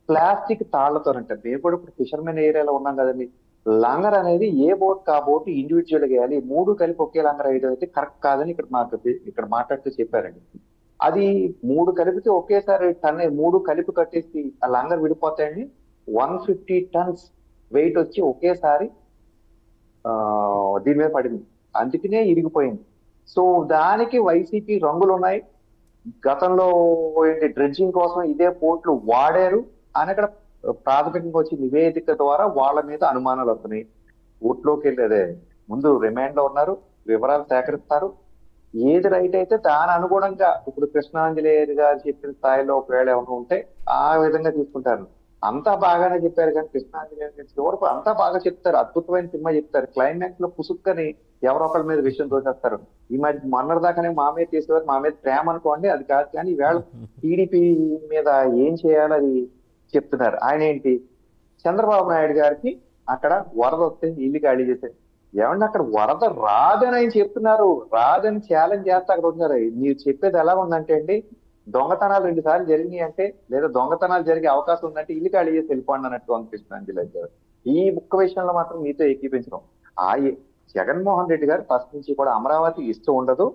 ప్లాస్టిక్ తాళ్లతోనంట. మేము కూడా ఇప్పుడు ఫిషర్మెన్ ఏరియాలో ఉన్నాం కదండి. లంగర్ అనేది ఏ బోట్ ఆ బోట్ ఇండివిజువల్ గా వేయాలి. 3 కలిపి ఒకే లంగర్ వేయడం అయితే కరెక్ట్ కాదని ఇక్కడ మాట్లాడుతూ చెప్పారండి. అది 3 కలిపితే ఒకేసారి 3 కలిపి కట్టేసి ఆ లంగర్ విడిపోతాయండి. 150 టన్స్ వెయిట్ వచ్చి ఒకేసారి దీని మీద పడింది. అందుకనే ఇరిగిపోయింది. సో దానికి వైసీపీ రంగులు ఉన్నాయి. గతంలో ఏంటి డ్రెడ్జింగ్ కోసం ఇదే పోర్ట్లు వాడారు అని అక్కడ ప్రాథమికంగా వచ్చి నివేదిక ద్వారా వాళ్ళ మీద అనుమానాలు వస్తున్నాయి. కోర్టులోకి వెళ్ళేదే ముందు రిమాండ్ లో ఉన్నారు, వివరాలు సేకరిస్తారు. ఏది రైట్ అయితే దాని అనుగుణంగా ఇప్పుడు కృష్ణాంజనేయ గారు చెప్పిన స్థాయిలో ఒకవేళ ఏమైనా ఉంటే ఆ విధంగా తీసుకుంటారు. అంతా బాగానే చెప్పారు కానీ కృష్ణాంజనేయ గారి చివరకు అంతా బాగా చెప్తారు, అద్భుతమైన సినిమా చెప్తారు. క్లైమాక్స్ లో పుసుక్కని ఎవరొకరి మీద విషయం తోసేస్తారు. ఈ మధ్య మొన్నటిదాకానే మా మీద చేసేవారు, మా మీద ప్రేమ అనుకోండి, అది కాదు. కానీ ఈవేళ టీడీపీ మీద ఏం చేయాలో అది చెప్తున్నారు. ఆయన ఏంటి చంద్రబాబు నాయుడు గారికి అక్కడ వరద వస్తే ఇల్లు ఖాళీ చేశారు. ఏమంటే అక్కడ వరద రాదని ఆయన చెప్తున్నారు, రాదని ఛాలెంజ్ చేస్తే అక్కడ ఉన్నారు. మీరు చెప్పేది ఎలా ఉందంటే అండి దొంగతనాలు 2 సార్లు జరిగినాయి అంటే లేదా దొంగతనాలు జరిగే అవకాశం ఉందంటే ఇల్లు ఖాళీ చేసి వెళ్ళిపోండి అన్నట్టు అనిపిస్తుంది. ఈ ఒక్క విషయంలో మాత్రం మీతో ఏకీపించడం. జగన్మోహన్ రెడ్డి గారు ఫస్ట్ నుంచి కూడా అమరావతి ఇష్టం ఉండదు,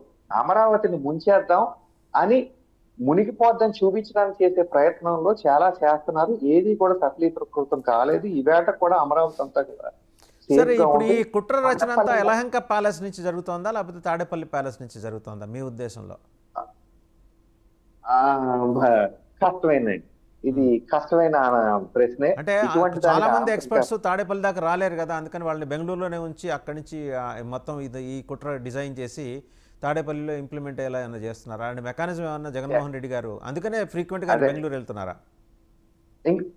అమరావతిని ముంచేద్దాం అని మునిగిపోద్దని చూపించడానికి చేసే ప్రయత్నంలో చాలా చేస్తున్నారు. ఏది కూడా సఫలీకృతం కాలేదు. ఈవేళ కూడా అమరావతి అంతా కూడా సరే, ఇప్పుడు ఈ కుట్ర రచన అంతా యలహంక ప్యాలెస్ నుంచి జరుగుతోందా లేకపోతే తాడేపల్లి ప్యాలెస్ నుంచి జరుగుతోందా మీ ఉద్దేశంలో? కష్టమైందండి, ఇది కష్టమైన ప్రశ్నే. అంటే చాలా మంది ఎక్స్పర్ట్స్ తాడేపల్లి దాకా రాలేరు కదా, అందుకని వాళ్ళని బెంగళూరులోనే ఉంచి అక్కడి నుంచి మొత్తం ఈ కుట్ర డిజైన్ చేసి తాడేపల్లిలో ఇంప్లిమెంట్ అయ్యేలా ఏమైనా చేస్తున్నారా? అండ్ మెకానిజం ఏమన్నా జగన్మోహన్ రెడ్డి గారు అందుకనే ఫ్రీక్వెంట్ గా బెంగళూరు వెళ్తున్నారా?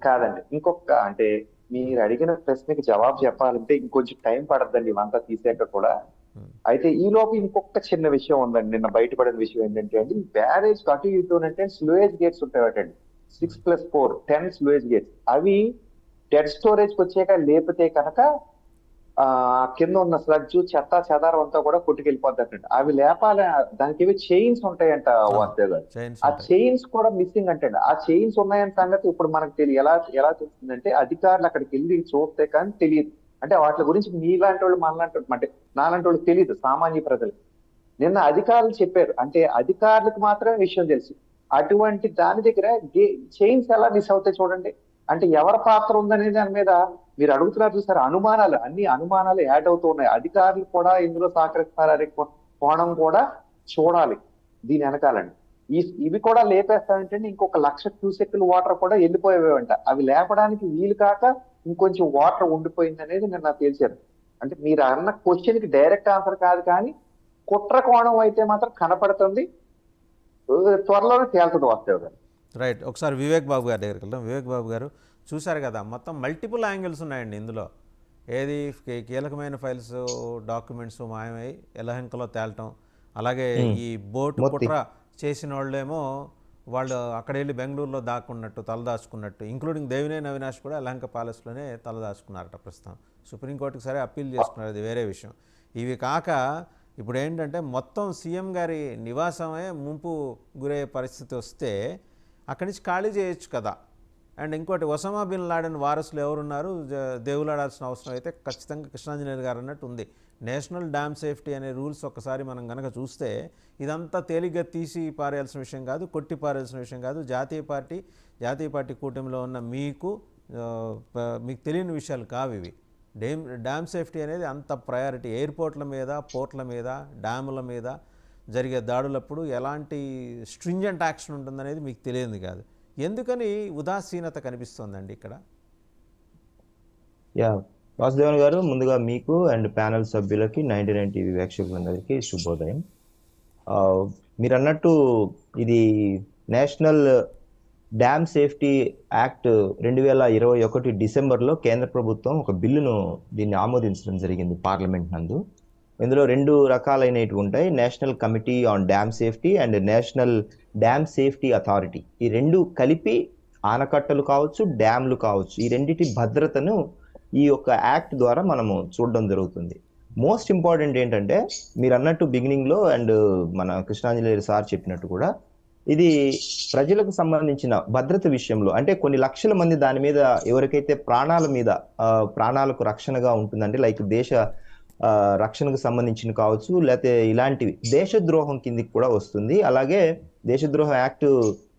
కాదండి, ఇంకొక అంటే మీరు అడిగిన ప్రశ్నకి జవాబు చెప్పాలంటే ఇంకొంచెం టైం పడద్దండి ఇవంతా తీసాక కూడా. అయితే ఈ లోపు ఇంకొక చిన్న విషయం ఉందండి. నిన్న బయటపడిన విషయం ఏంటంటే అండి బ్యారేజ్ అటు ఇటు అంటే స్లూయేజ్ గేట్స్ ఉంటాయటండి. 6+4 10 స్లూయేజ్ గేట్స్. అవి డెడ్ స్టోరేజ్ కి వచ్చాక లేపితే కనుక కింద ఉన్న స్లడ్జ్ చెత్త చెదారం అంతా కూడా కొట్టుకెళ్ళిపోతాయండి. అవి లేపాలి, దానికి ఇవి చైన్స్ ఉంటాయంట వాస్తే గారు. ఆ చైన్స్ కూడా మిస్సింగ్ అంటండి. ఆ చైన్స్ ఉన్నాయన్న సంగతి ఇప్పుడు మనకు ఎలా తెలుస్తుందంటే అధికారులు అక్కడికి వెళ్ళి చూస్తే కానీ తెలియదు. అంటే వాటి గురించి మీలాంటి వాళ్ళు మనలాంటి అంటే నాలాంటి వాళ్ళు తెలియదు, సామాన్య ప్రజలు. నిన్న అధికారులు చెప్పారు, అంటే అధికారులకు మాత్రమే విషయం తెలుసు. అటువంటి దాని దగ్గర చైన్స్ ఎలా మిస్ అవుతాయి చూడండి. అంటే ఎవరి పాత్ర ఉందనేది దాని మీద మీరు అడుగుతున్నారు చూసారు, అన్ని అనుమానాలు యాడ్ అవుతూ ఉన్నాయి. అధికారులు కూడా ఇందులో సహకరిస్తారనే కోణం కూడా చూడాలి దీని వెనకాలండి. ఇవి కూడా లేపేస్తామంటే ఇంకొక 1,00,000 క్యూసెక్కుల వాటర్ కూడా వెళ్ళిపోయేవంట. అవి లేపడానికి వీలు కాక ఇంకొంచెం వాటర్ ఉండిపోయింది అనేది నిన్న తేల్చారు. అంటే మీరు అన్న క్వశ్చన్ కి డైరెక్ట్ ఆన్సర్ కాదు, కానీ కుట్ర కోణం అయితే మాత్రం కనపడుతుంది, త్వరలోనే తేలుతుంది వాస్తవ గారు. రైట్, ఒకసారి వివేక్ బాబు గారి దగ్గరికి వెళ్దాం. వివేక్ బాబు గారు చూశారు కదా, మొత్తం మల్టిపుల్ యాంగిల్స్ ఉన్నాయండి ఇందులో. ఏది కీలకమైన ఫైల్స్ డాక్యుమెంట్స్ మాయమై యలహంకలో తేలటం, అలాగే ఈ బోట్ కుట్ర చేసిన వాళ్ళేమో వాళ్ళు అక్కడ వెళ్ళి బెంగళూరులో దాక్కున్నట్టు తలదాచుకున్నట్టు, ఇంక్లూడింగ్ దేవినేని అవినాష్ కూడా యలహంక ప్యాలెస్లోనే తలదాచుకున్నారట. ప్రస్తుతం సుప్రీంకోర్టుకి సరే అప్పీల్ చేసుకున్నారు, అది వేరే విషయం. ఇవి కాక ఇప్పుడు ఏంటంటే మొత్తం సీఎం గారి నివాసమే ముంపు గురయ్యే పరిస్థితి వస్తే అక్కడి నుంచి ఖాళీ చేయొచ్చు కదా. అండ్ ఇంకోటి, ఒసామా బిన్ లాడెన్ వారసులు ఎవరున్నారు, దేవులాడాల్సిన అవసరం అయితే ఖచ్చితంగా కృష్ణాంజనేయులు గారు అన్నట్టు ఉంది. నేషనల్ డ్యామ్ సేఫ్టీ అనే రూల్స్ ఒక్కసారి మనం కనుక చూస్తే ఇదంతా తేలిగ్గా తీసి పారేయాల్సిన విషయం కాదు, కొట్టి పారేయాల్సిన విషయం కాదు. జాతీయ పార్టీ కూటమిలో ఉన్న మీకు తెలియని విషయాలు కావు ఇవి. డ్యామ్ సేఫ్టీ అనేది అంత ప్రయారిటీ. ఎయిర్పోర్ట్ల మీద, పోర్ట్ల మీద, డ్యాముల మీద జరిగే దాడులప్పుడు ఎలాంటి స్ట్రింజెంట్ యాక్షన్ ఉంటుందనేది మీకు తెలియదు కాదు. ఎందుకని ఉదాసీనత కనిపిస్తోందండి ఇక్కడ? వాసుదేవన్ గారు, ముందుగా మీకు అండ్ ప్యానల్ సభ్యులకి 99 టీవీ వీక్షకులందరికీ శుభోదయం. మీరు అన్నట్టు ఇది నేషనల్ డ్యామ్ సేఫ్టీ యాక్ట్ 2021 డిసెంబర్లో కేంద్ర ప్రభుత్వం ఒక బిల్లును దీన్ని ఆమోదించడం జరిగింది పార్లమెంట్ నందు. ఇందులో 2 రకాలైనవి ఉంటాయి, national committee on dam safety and national dam safety authority. ఈ 2 కలిపి ఆనకట్టలు కావచ్చు, డ్యామ్లు కావచ్చు, ఈ రెండిటి భద్రతను ఈ యొక్క యాక్ట్ ద్వారా మనము చూడడం జరుగుతుంది. మోస్ట్ ఇంపార్టెంట్ ఏంటంటే మీరు అన్నట్టు బిగినింగ్లో అండ్ మన కృష్ణాంజలి సార్ చెప్పినట్టు కూడా ఇది ప్రజలకు సంబంధించిన భద్రత విషయంలో, అంటే కొన్ని లక్షల మంది దాని మీద ఎవరికైతే ప్రాణాలకు రక్షణగా ఉంటుందంటే లైక్ దేశ రక్షణకు సంబంధించిన కావచ్చు, లేకపోతే ఇలాంటివి దేశద్రోహం కిందికి కూడా వస్తుంది. అలాగే దేశద్రోహ యాక్ట్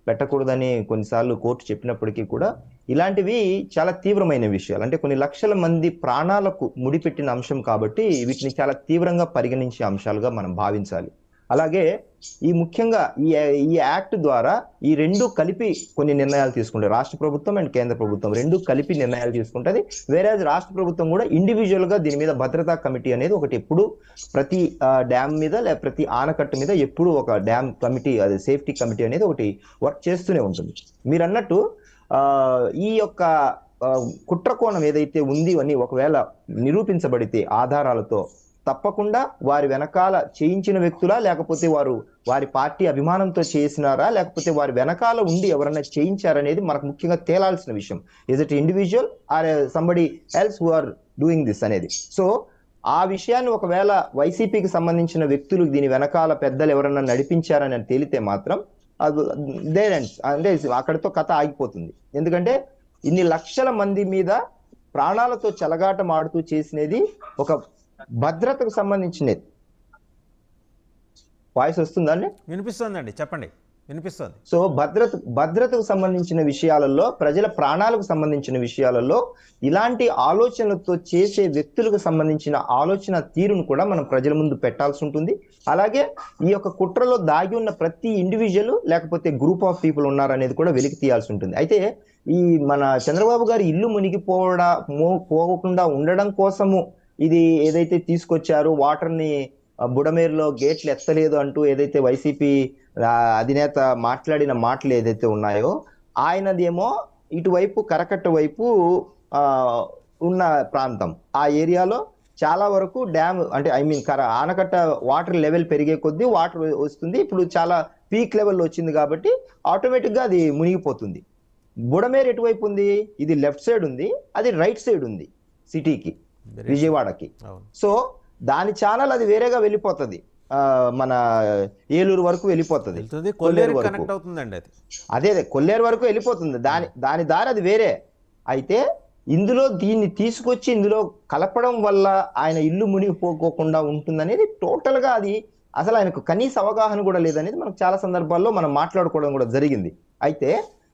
పెట్టకూడదని కొన్నిసార్లు కోర్టు చెప్పినప్పటికీ కూడా ఇలాంటివి చాలా తీవ్రమైన విషయాలు, అంటే కొన్ని లక్షల మంది ప్రాణాలకు ముడిపెట్టిన అంశం కాబట్టి వీటిని చాలా తీవ్రంగా పరిగణించే అంశాలుగా మనం భావించాలి. అలాగే ఈ ముఖ్యంగా ఈ యాక్ట్ ద్వారా ఈ 2 కలిపి కొన్ని నిర్ణయాలు తీసుకుంటారు. రాష్ట్ర ప్రభుత్వం అండ్ కేంద్ర ప్రభుత్వం 2 కలిపి నిర్ణయాలు తీసుకుంటుంది. వేరే రాష్ట్ర ప్రభుత్వం కూడా ఇండివిజువల్ గా దీని మీద భద్రతా కమిటీ అనేది ఒకటి ఎప్పుడు ప్రతి డ్యామ్ మీద లేదా ప్రతి ఆనకట్ట మీద ఎప్పుడు ఒక డ్యామ్ కమిటీ, అది సేఫ్టీ కమిటీ అనేది ఒకటి వర్క్ చేస్తూనే ఉంటుంది. మీరు అన్నట్టు ఈ యొక్క కుట్రకోణం ఏదైతే ఉంది అని ఒకవేళ నిరూపించబడితే ఆధారాలతో తప్పకుండా వారి వెనకాల చేయించిన వ్యక్తులా, లేకపోతే వారి పార్టీ అభిమానంతో చేసినారా, లేకపోతే వారి వెనకాల ఉండి ఎవరన్నా చేయించారనేది మనకు ముఖ్యంగా తేలాల్సిన విషయం. Is it individual or somebody else who are doing this అనేది. సో ఆ విషయాన్ని ఒకవేళ వైసీపీకి సంబంధించిన వ్యక్తులు దీని వెనకాల పెద్దలు ఎవరన్నా నడిపించారని తేలితే మాత్రం అంటే అక్కడితో కథ ఆగిపోతుంది. ఎందుకంటే ఇన్ని లక్షల మంది మీద ప్రాణాలతో చెలగాటం ఆడుతూ చేసినది ఒక భద్రతకు సంబంధించినది. వాయిస్ వస్తుందండి? వినిపిస్తుందండి, చెప్పండి, వినిపిస్తుంది. సో భద్రతకు సంబంధించిన విషయాలలో, ప్రజల ప్రాణాలకు సంబంధించిన విషయాలలో ఇలాంటి ఆలోచనలతో చేసే వ్యక్తులకు సంబంధించిన ఆలోచన తీరును కూడా మనం ప్రజల ముందు పెట్టాల్సి ఉంటుంది. అలాగే ఈ యొక్క కుట్రలో దాగి ఉన్న ప్రతి ఇండివిజువల్ లేకపోతే గ్రూప్ ఆఫ్ పీపుల్ ఉన్నారనేది కూడా వెలికి తీయాల్సి ఉంటుంది. అయితే ఈ మన చంద్రబాబు గారి ఇల్లు పోకుండా ఉండడం కోసము ఇది ఏదైతే తీసుకొచ్చారో, వాటర్ని బుడమేరులో గేట్లు ఎత్తలేదు అంటూ ఏదైతే వైసీపీ అధినేత మాట్లాడిన మాటలు ఏదైతే ఉన్నాయో, ఆయనదేమో ఇటువైపు కరకట్ట వైపు ఉన్న ప్రాంతం, ఆ ఏరియాలో చాలా వరకు డ్యామ్ అంటే ఆనకట్ట వాటర్ లెవెల్ పెరిగే కొద్దీ వాటర్ వస్తుంది. ఇప్పుడు చాలా పీక్ లెవెల్లో వచ్చింది కాబట్టి ఆటోమేటిక్గా అది మునిగిపోతుంది. బుడమేరు ఎటువైపు ఉంది? ఇది లెఫ్ట్ సైడ్ ఉంది, అది రైట్ సైడ్ ఉంది సిటీకి, విజయవాడకి. సో దాని ఛానల్ అది వేరేగా వెళ్ళిపోతుంది, మన ఏలూరు వరకు వెళ్ళిపోతుంది, కొల్లేరు వరకు. అదే కొల్లేరు వరకు వెళ్ళిపోతుంది, దాని దారి అది వేరే. అయితే ఇందులో దీన్ని తీసుకొచ్చి ఇందులో కలపడం వల్ల ఆయన ఇల్లు మునిగిపోకోకుండా ఉంటుందనేది టోటల్ గా అది అసలు ఆయనకు కనీస అవగాహన కూడా లేదనేది మనకు చాలా సందర్భాల్లో మనం మాట్లాడుకోవడం కూడా జరిగింది. అయితే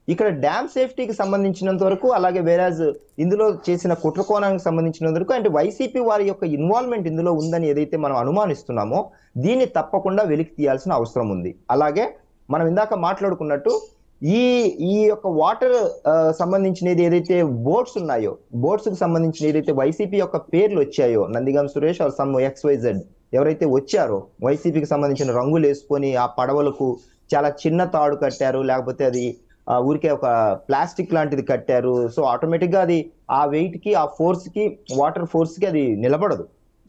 ఇక్కడ డ్యామ్ సేఫ్టీకి సంబంధించినంత వరకు, అలాగే వేరాజ్ ఇందులో చేసిన కుట్రకోణానికి సంబంధించినంత వరకు అంటే వైసీపీ వారి యొక్క ఇన్వాల్వ్మెంట్ ఇందులో ఉందని ఏదైతే మనం అనుమానిస్తున్నామో దీన్ని తప్పకుండా వెలికి తీయాల్సిన అవసరం ఉంది. అలాగే మనం ఇందాక మాట్లాడుకున్నట్టు ఈ యొక్క వాటర్ సంబంధించినది ఏదైతే బోట్స్ ఉన్నాయో, బోట్స్ కు సంబంధించిన ఏదైతే వైసీపీ యొక్క పేర్లు వచ్చాయో, Nandigam Suresh or some XYZ ఎవరైతే వచ్చారో వైసీపీకి సంబంధించిన రంగులు వేసుకొని ఆ పడవలకు చాలా చిన్న తాడు కట్టారు, లేకపోతే అది ఊరికే ఒక ప్లాస్టిక్ లాంటిది కట్టారు. సో ఆటోమేటిక్ గా అది ఆ వెయిట్ కి, ఆ ఫోర్స్ కి, వాటర్ ఫోర్స్ కి అది నిలబడదు.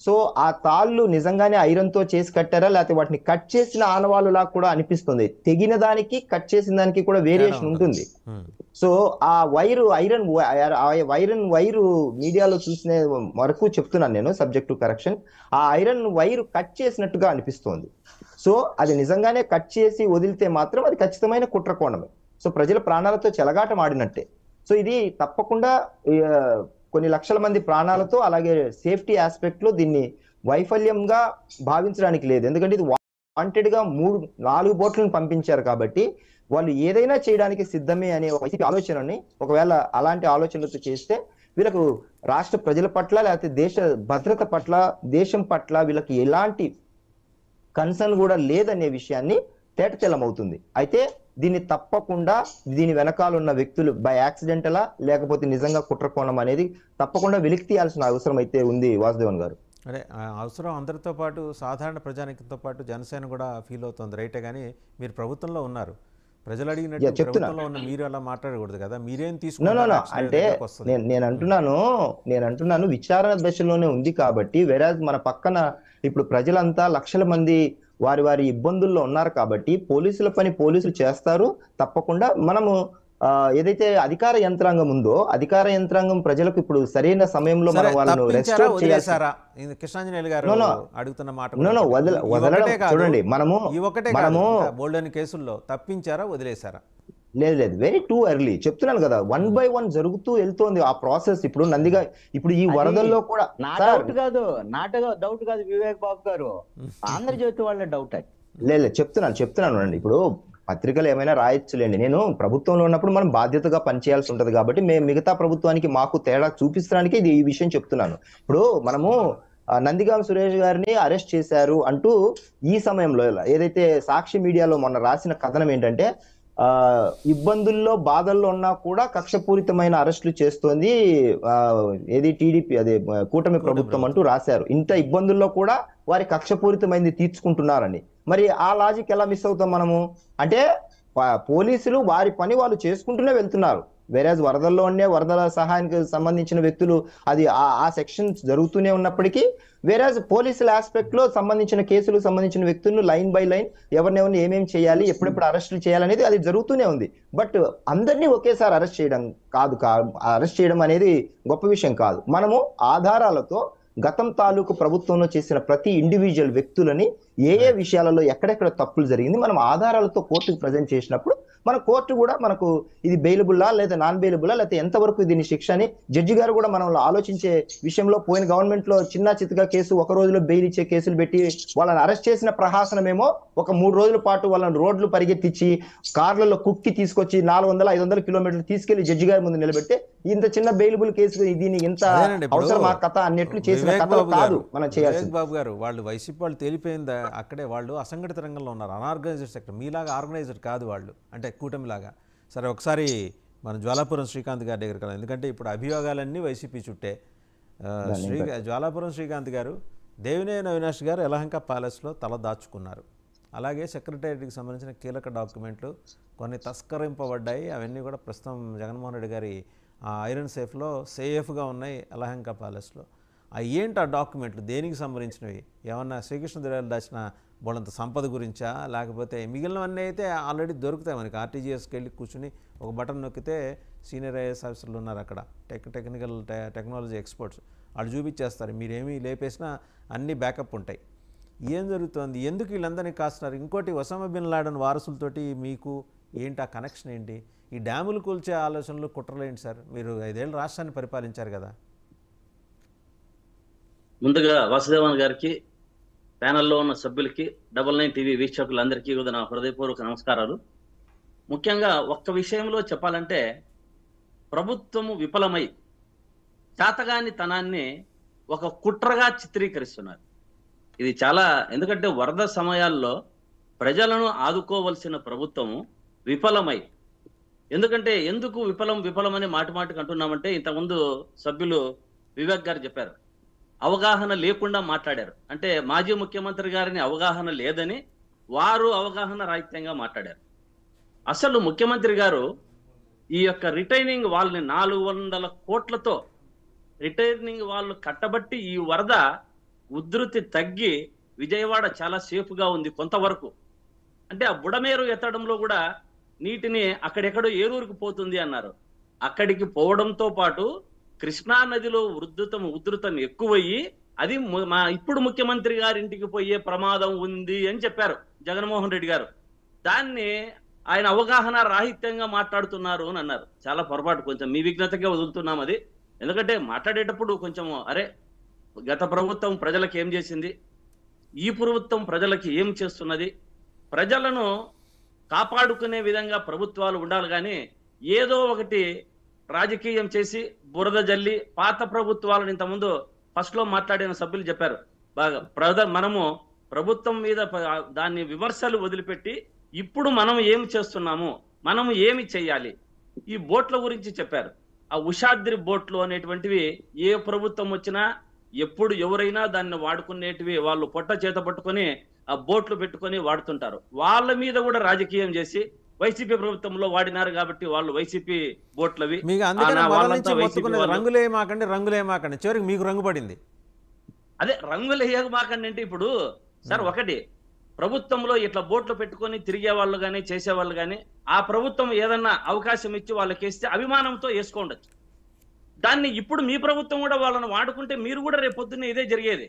సో ఆ తాళ్ళు నిజంగానే ఐరన్ తో చేసి కట్టారా, లేకపోతే వాటిని కట్ చేసిన ఆనవాళ్ళులా కూడా అనిపిస్తుంది. తెగిన దానికి కట్ చేసిన దానికి కూడా వేరియేషన్ ఉంటుంది. సో ఆ ఐరన్ వైరు మీడియాలో చూసిన వరకు చెప్తున్నాను నేను, సబ్జెక్ట్ టు కరెక్షన్, ఆ ఐరన్ వైరు కట్ చేసినట్టుగా అనిపిస్తోంది. సో అది నిజంగానే కట్ చేసి వదిలితే మాత్రం అది ఖచ్చితమైన కుట్రకోణమే. సో ప్రజల ప్రాణాలతో చెలగాటం ఆడినట్టే. సో ఇది తప్పకుండా కొన్ని లక్షల మంది ప్రాణాలతో, అలాగే సేఫ్టీ ఆస్పెక్ట్ లో దీన్ని వైఫల్యంగా భావించడానికి లేదు. ఎందుకంటే ఇది వాంటెడ్ గా 3-4 బోట్లను పంపించారు కాబట్టి వాళ్ళు ఏదైనా చేయడానికి సిద్ధమే అనే వైసీపీ ఆలోచనని ఒకవేళ అలాంటి ఆలోచనలతో చేస్తే వీళ్ళకు రాష్ట్ర ప్రజల పట్ల, లేకపోతే దేశ భద్రత పట్ల, దేశం పట్ల వీళ్ళకి ఎలాంటి కన్సర్న్ కూడా లేదనే విషయాన్ని తేటతెల్లమవుతుంది. అయితే దీన్ని తప్పకుండా దీని వెనకాల ఉన్న వ్యక్తులు బై యాక్సిడెంటలా లేకపోతే నిజంగా కుట్రకోణం అనేది తప్పకుండా వెలికి తీయాల్సిన అవసరం అయితే ఉంది వాసుదేవన్ గారు. అదే అవసరం అందరితో పాటు, సాధారణ ప్రజానికంతో పాటు జనసేన కూడా ఫీల్ అవుతుంది, రైటే. కానీ మీరు ప్రభుత్వంలో ఉన్నారు, ప్రజలు అడిగినట్టు చెప్తున్నా. ప్రభుత్వంలో ఉన్న మీరు అలా మాట్లాడకూడదు కదా, మీరేం నో తీసుకుంటారు అంటే నేను అంటున్నాను విచారణ దశలోనే ఉంది కాబట్టి, వెరాజ్ మన పక్కన ఇప్పుడు ప్రజలంతా లక్షల మంది వారి వారి ఇబ్బందుల్లో ఉన్నారు కాబట్టి పోలీసుల పని పోలీసులు చేస్తారు తప్పకుండా. మనము ఏదైతే అధికార యంత్రాంగం ఉందో అధికార యంత్రాంగం ప్రజలకు ఇప్పుడు సరైన సమయంలో మనం వాళ్ళను రెస్టోర్ చేయాలి. కృష్ణాంజనేయులు గారు అడుగుతున్న మాట వదలడం చూడండి, మనము బోల్డ్ అని కేసుల్లో తప్పించారా వదిలేశారా? లేదు, వెరీ టూ ఎర్లీ. చెప్తున్నాను కదా, 1 by 1 జరుగుతూ వెళ్తోంది ఆ ప్రాసెస్. ఇప్పుడు నందిగా ఇప్పుడు ఈ వరదల్లో కూడా డౌట్ కాదు వివేక్ బాబు గారు, ఆంధ్రజ్యోతి వాళ్ళ డౌట్ అది. లేదు చెప్తున్నాను అండి. ఇప్పుడు పత్రికలు ఏమైనా రాయొచ్చులేండి. నేను ప్రభుత్వంలో ఉన్నప్పుడు మనం బాధ్యతగా పనిచేయాల్సి ఉంటది కాబట్టి మేము మిగతా ప్రభుత్వానికి మాకు తేడా చూపించడానికి ఈ విషయం చెప్తున్నాను. ఇప్పుడు మనము నందిగామ సురేష్ గారిని అరెస్ట్ చేశారు అంటూ ఈ సమయంలో ఏదైతే సాక్షి మీడియాలో మొన్న రాసిన కథనం ఏంటంటే, ఇబ్బందుల్లో బాధల్లో ఉన్నా కూడా కక్షపూరితమైన అరెస్టులు చేస్తోంది ఏది టీడీపీ అదే కూటమి ప్రభుత్వం అంటూ రాశారు. ఇంత ఇబ్బందుల్లో కూడా వారి కక్షపూరితమైనది తీర్చుకుంటున్నారని. మరి ఆ లాజిక్ ఎలా మిస్ అవుతాం మనము? అంటే పోలీసులు వారి పని వాళ్ళు చేసుకుంటూనే వెళ్తున్నారు. వేరేజ్ వరదల సహాయానికి సంబంధించిన వ్యక్తులు అది ఆ సెక్షన్ జరుగుతూనే ఉన్నప్పటికీ, వేరేజ్ పోలీసుల ఆస్పెక్ట్ లో సంబంధించిన కేసులకు సంబంధించిన వ్యక్తులను లైన్ బై లైన్ ఎవరినెవరిని ఏమేమి చేయాలి, ఎప్పుడెప్పుడు అరెస్టులు చేయాలనేది అది జరుగుతూనే ఉంది. బట్ అందరినీ ఒకేసారి అరెస్ట్ చేయడం అరెస్ట్ చేయడం అనేది గొప్ప విషయం కాదు. మనము ఆధారాలతో గతం తాలూకు ప్రభుత్వంలో చేసిన ప్రతి ఇండివిజువల్ వ్యక్తులని ఏ విషయాలలో ఎక్కడెక్కడ తప్పులు జరిగింది మనం ఆధారాలతో కోర్టుకు ప్రజెంట్ చేసినప్పుడు మన కోర్టు కూడా మనకు ఇది బెయిలబుల్లా లేదా నాన్ బెయిలబుల్లా లేకపోతే ఎంతవరకు దీని శిక్ష అని జడ్జి గారు కూడా మనం ఆలోచించే విషయంలో, పోయిన గవర్నమెంట్ లో చిన్న చిత్తగా కేసు ఒక రోజులో బెయిల్ ఇచ్చే కేసులు పెట్టి వాళ్ళని అరెస్ట్ చేసిన ప్రహాసనమేమో ఒక 3 రోజుల పాటు వాళ్ళని రోడ్లు పరిగెత్తించి కార్లలో కుక్కి తీసుకొచ్చి 400-500 కిలోమీటర్లు తీసుకెళ్లి జడ్జి గారి ముందు నిలబెడితే ఇంత చిన్న బెయిలబుల్ కేసు దీన్ని ఇంత అవసరం ఆ కథ అన్నట్లు చేసిన కథ కాదు మనం చేయాల్సింది. బాబు గారు వాళ్ళు వైసీపీ వాళ్ళు తేలిపోయిందా అక్కడే, వాళ్ళు అసంఘటిత రంగంలో ఉన్నారు, అనార్గనైజ్డ్ సెక్టర్. మీలాగా ఆర్గనైజ్డ్ కాదు వాళ్ళు, అంటే కూటమిలాగా. సరే ఒకసారి మన జ్వాలాపురం శ్రీకాంత్ గారి దగ్గరికి వెళ్దాం, ఎందుకంటే ఇప్పుడు అభియోగాలన్నీ వైసీపీ చుట్టే. జ్వాలాపురం శ్రీకాంత్ గారు, దేవినేని అవినాష్ గారు యలహంక ప్యాలెస్లో తల దాచుకున్నారు. అలాగే సెక్రటేరియట్కి సంబంధించిన కీలక డాక్యుమెంట్లు కొన్ని తస్కరింపబడ్డాయి. అవన్నీ కూడా ప్రస్తుతం జగన్మోహన్ రెడ్డి గారి ఐరన్ సేఫ్గా ఉన్నాయి యలహంక ప్యాలెస్లో. ఏంటి ఆ డాక్యుమెంట్లు, దేనికి సంబంధించినవి? ఏమన్నా శ్రీకృష్ణదేవరాయలు దాచిన బోళంత సంపద గురించా, లేకపోతే మిగిలినవన్నీ అయితే ఆల్రెడీ దొరుకుతాయి మనకి. ఆర్టీజీఎస్కి వెళ్ళి కూర్చుని ఒక బటన్ నొక్కితే సీనియర్ ఐఏఎస్ ఆఫీసర్లు ఉన్నారు అక్కడ, టెక్నాలజీ ఎక్స్పర్ట్స్, వాళ్ళు చూపించేస్తారు. మీరేమీ లేపేసినా అన్నీ బ్యాకప్ ఉంటాయి. ఏం జరుగుతుంది, ఎందుకు వీళ్ళందరినీ కాస్తున్నారు? ఇంకోటి, ఒసామా బిన్ లాడెన్ వారసులతోటి మీకు ఏంటి ఆ కనెక్షన్ ఏంటి? ఈ డ్యాములు కూల్చే ఆలోచనలు కుట్రలేంటి సార్? మీరు 5 ఏళ్ళు రాష్ట్రాన్ని పరిపాలించారు కదా. ముందుగా వాసుదేవన్ గారికి, ప్యానెల్లో ఉన్న సభ్యులకి, 99 టీవీ వీక్షకులందరికీ కూడా నా హృదయపూర్వక నమస్కారాలు. ముఖ్యంగా ఒక్క విషయంలో చెప్పాలంటే, ప్రభుత్వము విఫలమై చాతగాని తనాన్ని ఒక కుట్రగా చిత్రీకరిస్తున్నారు. ఇది చాలా, ఎందుకంటే వరద సమయాల్లో ప్రజలను ఆదుకోవలసిన ప్రభుత్వము విఫలమై, ఎందుకంటే ఎందుకు విఫలమని మాటికి అంటున్నామంటే, ఇంతకుముందు సభ్యులు వివేక్ గారు చెప్పారు, అవగాహన లేకుండా మాట్లాడారు. అంటే మాజీ ముఖ్యమంత్రి గారిని అవగాహన లేదని వారు అవగాహన రాహిత్యంగా మాట్లాడారు. అసలు ముఖ్యమంత్రి గారు ఈ యొక్క రిటైనింగ్ వాళ్ళని 400 కోట్లతో రిటైనింగ్ వాళ్ళు కట్టబట్టి ఈ వరద ఉధృతి తగ్గి విజయవాడ చాలా సేఫ్గా ఉంది కొంతవరకు. అంటే ఆ బుడమేరు ఎత్తడంలో కూడా నీటిని అక్కడెక్కడో ఏరూరుకు పోతుంది అన్నారు. అక్కడికి పోవడంతో పాటు కృష్ణా నదిలో ఉధృతం ఎక్కువయ్యి అది ఇప్పుడు ముఖ్యమంత్రి గారింటికి పోయే ప్రమాదం ఉంది అని చెప్పారు జగన్మోహన్ రెడ్డి గారు. దాన్ని ఆయన అవగాహన రాహిత్యంగా మాట్లాడుతున్నారు అని అన్నారు. చాలా పొరపాటు, కొంచెం మీ విఘ్నతకే వదులుతున్నాం అది. ఎందుకంటే మాట్లాడేటప్పుడు కొంచెం గత ప్రభుత్వం ప్రజలకు ఏం చేసింది, ఈ ప్రభుత్వం ప్రజలకి ఏం చేస్తున్నది, ప్రజలను కాపాడుకునే విధంగా ప్రభుత్వాలు ఉండాలి. కానీ ఏదో ఒకటి రాజకీయం చేసి బురద జల్లి పాత ప్రభుత్వాలను, ఇంతకుముందు ఫస్ట్లో మాట్లాడిన సభ్యులు చెప్పారు బాగా, మనము ప్రభుత్వం మీద దాన్ని విమర్శలు వదిలిపెట్టి ఇప్పుడు మనం ఏమి చేస్తున్నాము, మనం ఏమి చేయాలి, ఈ బోట్ల గురించి చెప్పారు. ఆ ఉషాద్రి బోట్లు అనేటువంటివి ఏ ప్రభుత్వం వచ్చినా ఎప్పుడు ఎవరైనా దాన్ని వాడుకునేటివి, వాళ్ళు పొట్ట చేత పట్టుకొని ఆ బోట్లు పెట్టుకొని వాడుతుంటారు. వాళ్ళ మీద కూడా రాజకీయం చేసి వైసీపీ ప్రభుత్వంలో వాడినారు కాబట్టి వాళ్ళు వైసీపీ బోట్లవి. మీకు అందుకనే మొదల వాళ్ళంతా నుంచి వైసీపీ మొత్తుకునేది వాళ్ళు. రంగులేమాకండి చివరికి మీకు రంగు పడింది. అదే రంగులు వేయమాకండి అంటే ఇప్పుడు సార్ ఒకటి, ప్రభుత్వంలో ఇట్లా బోట్లు పెట్టుకొని తిరిగే వాళ్ళు కానీ చేసేవాళ్ళు కానీ ఆ ప్రభుత్వం ఏదన్నా అవకాశం ఇచ్చి వాళ్ళకి వేస్తే అభిమానంతో వేసుకోండొచ్చు. దాన్ని ఇప్పుడు మీ ప్రభుత్వం కూడా వాళ్ళని వాడుకుంటే మీరు కూడా రేపు పొద్దున్నే ఇదే జరిగేది.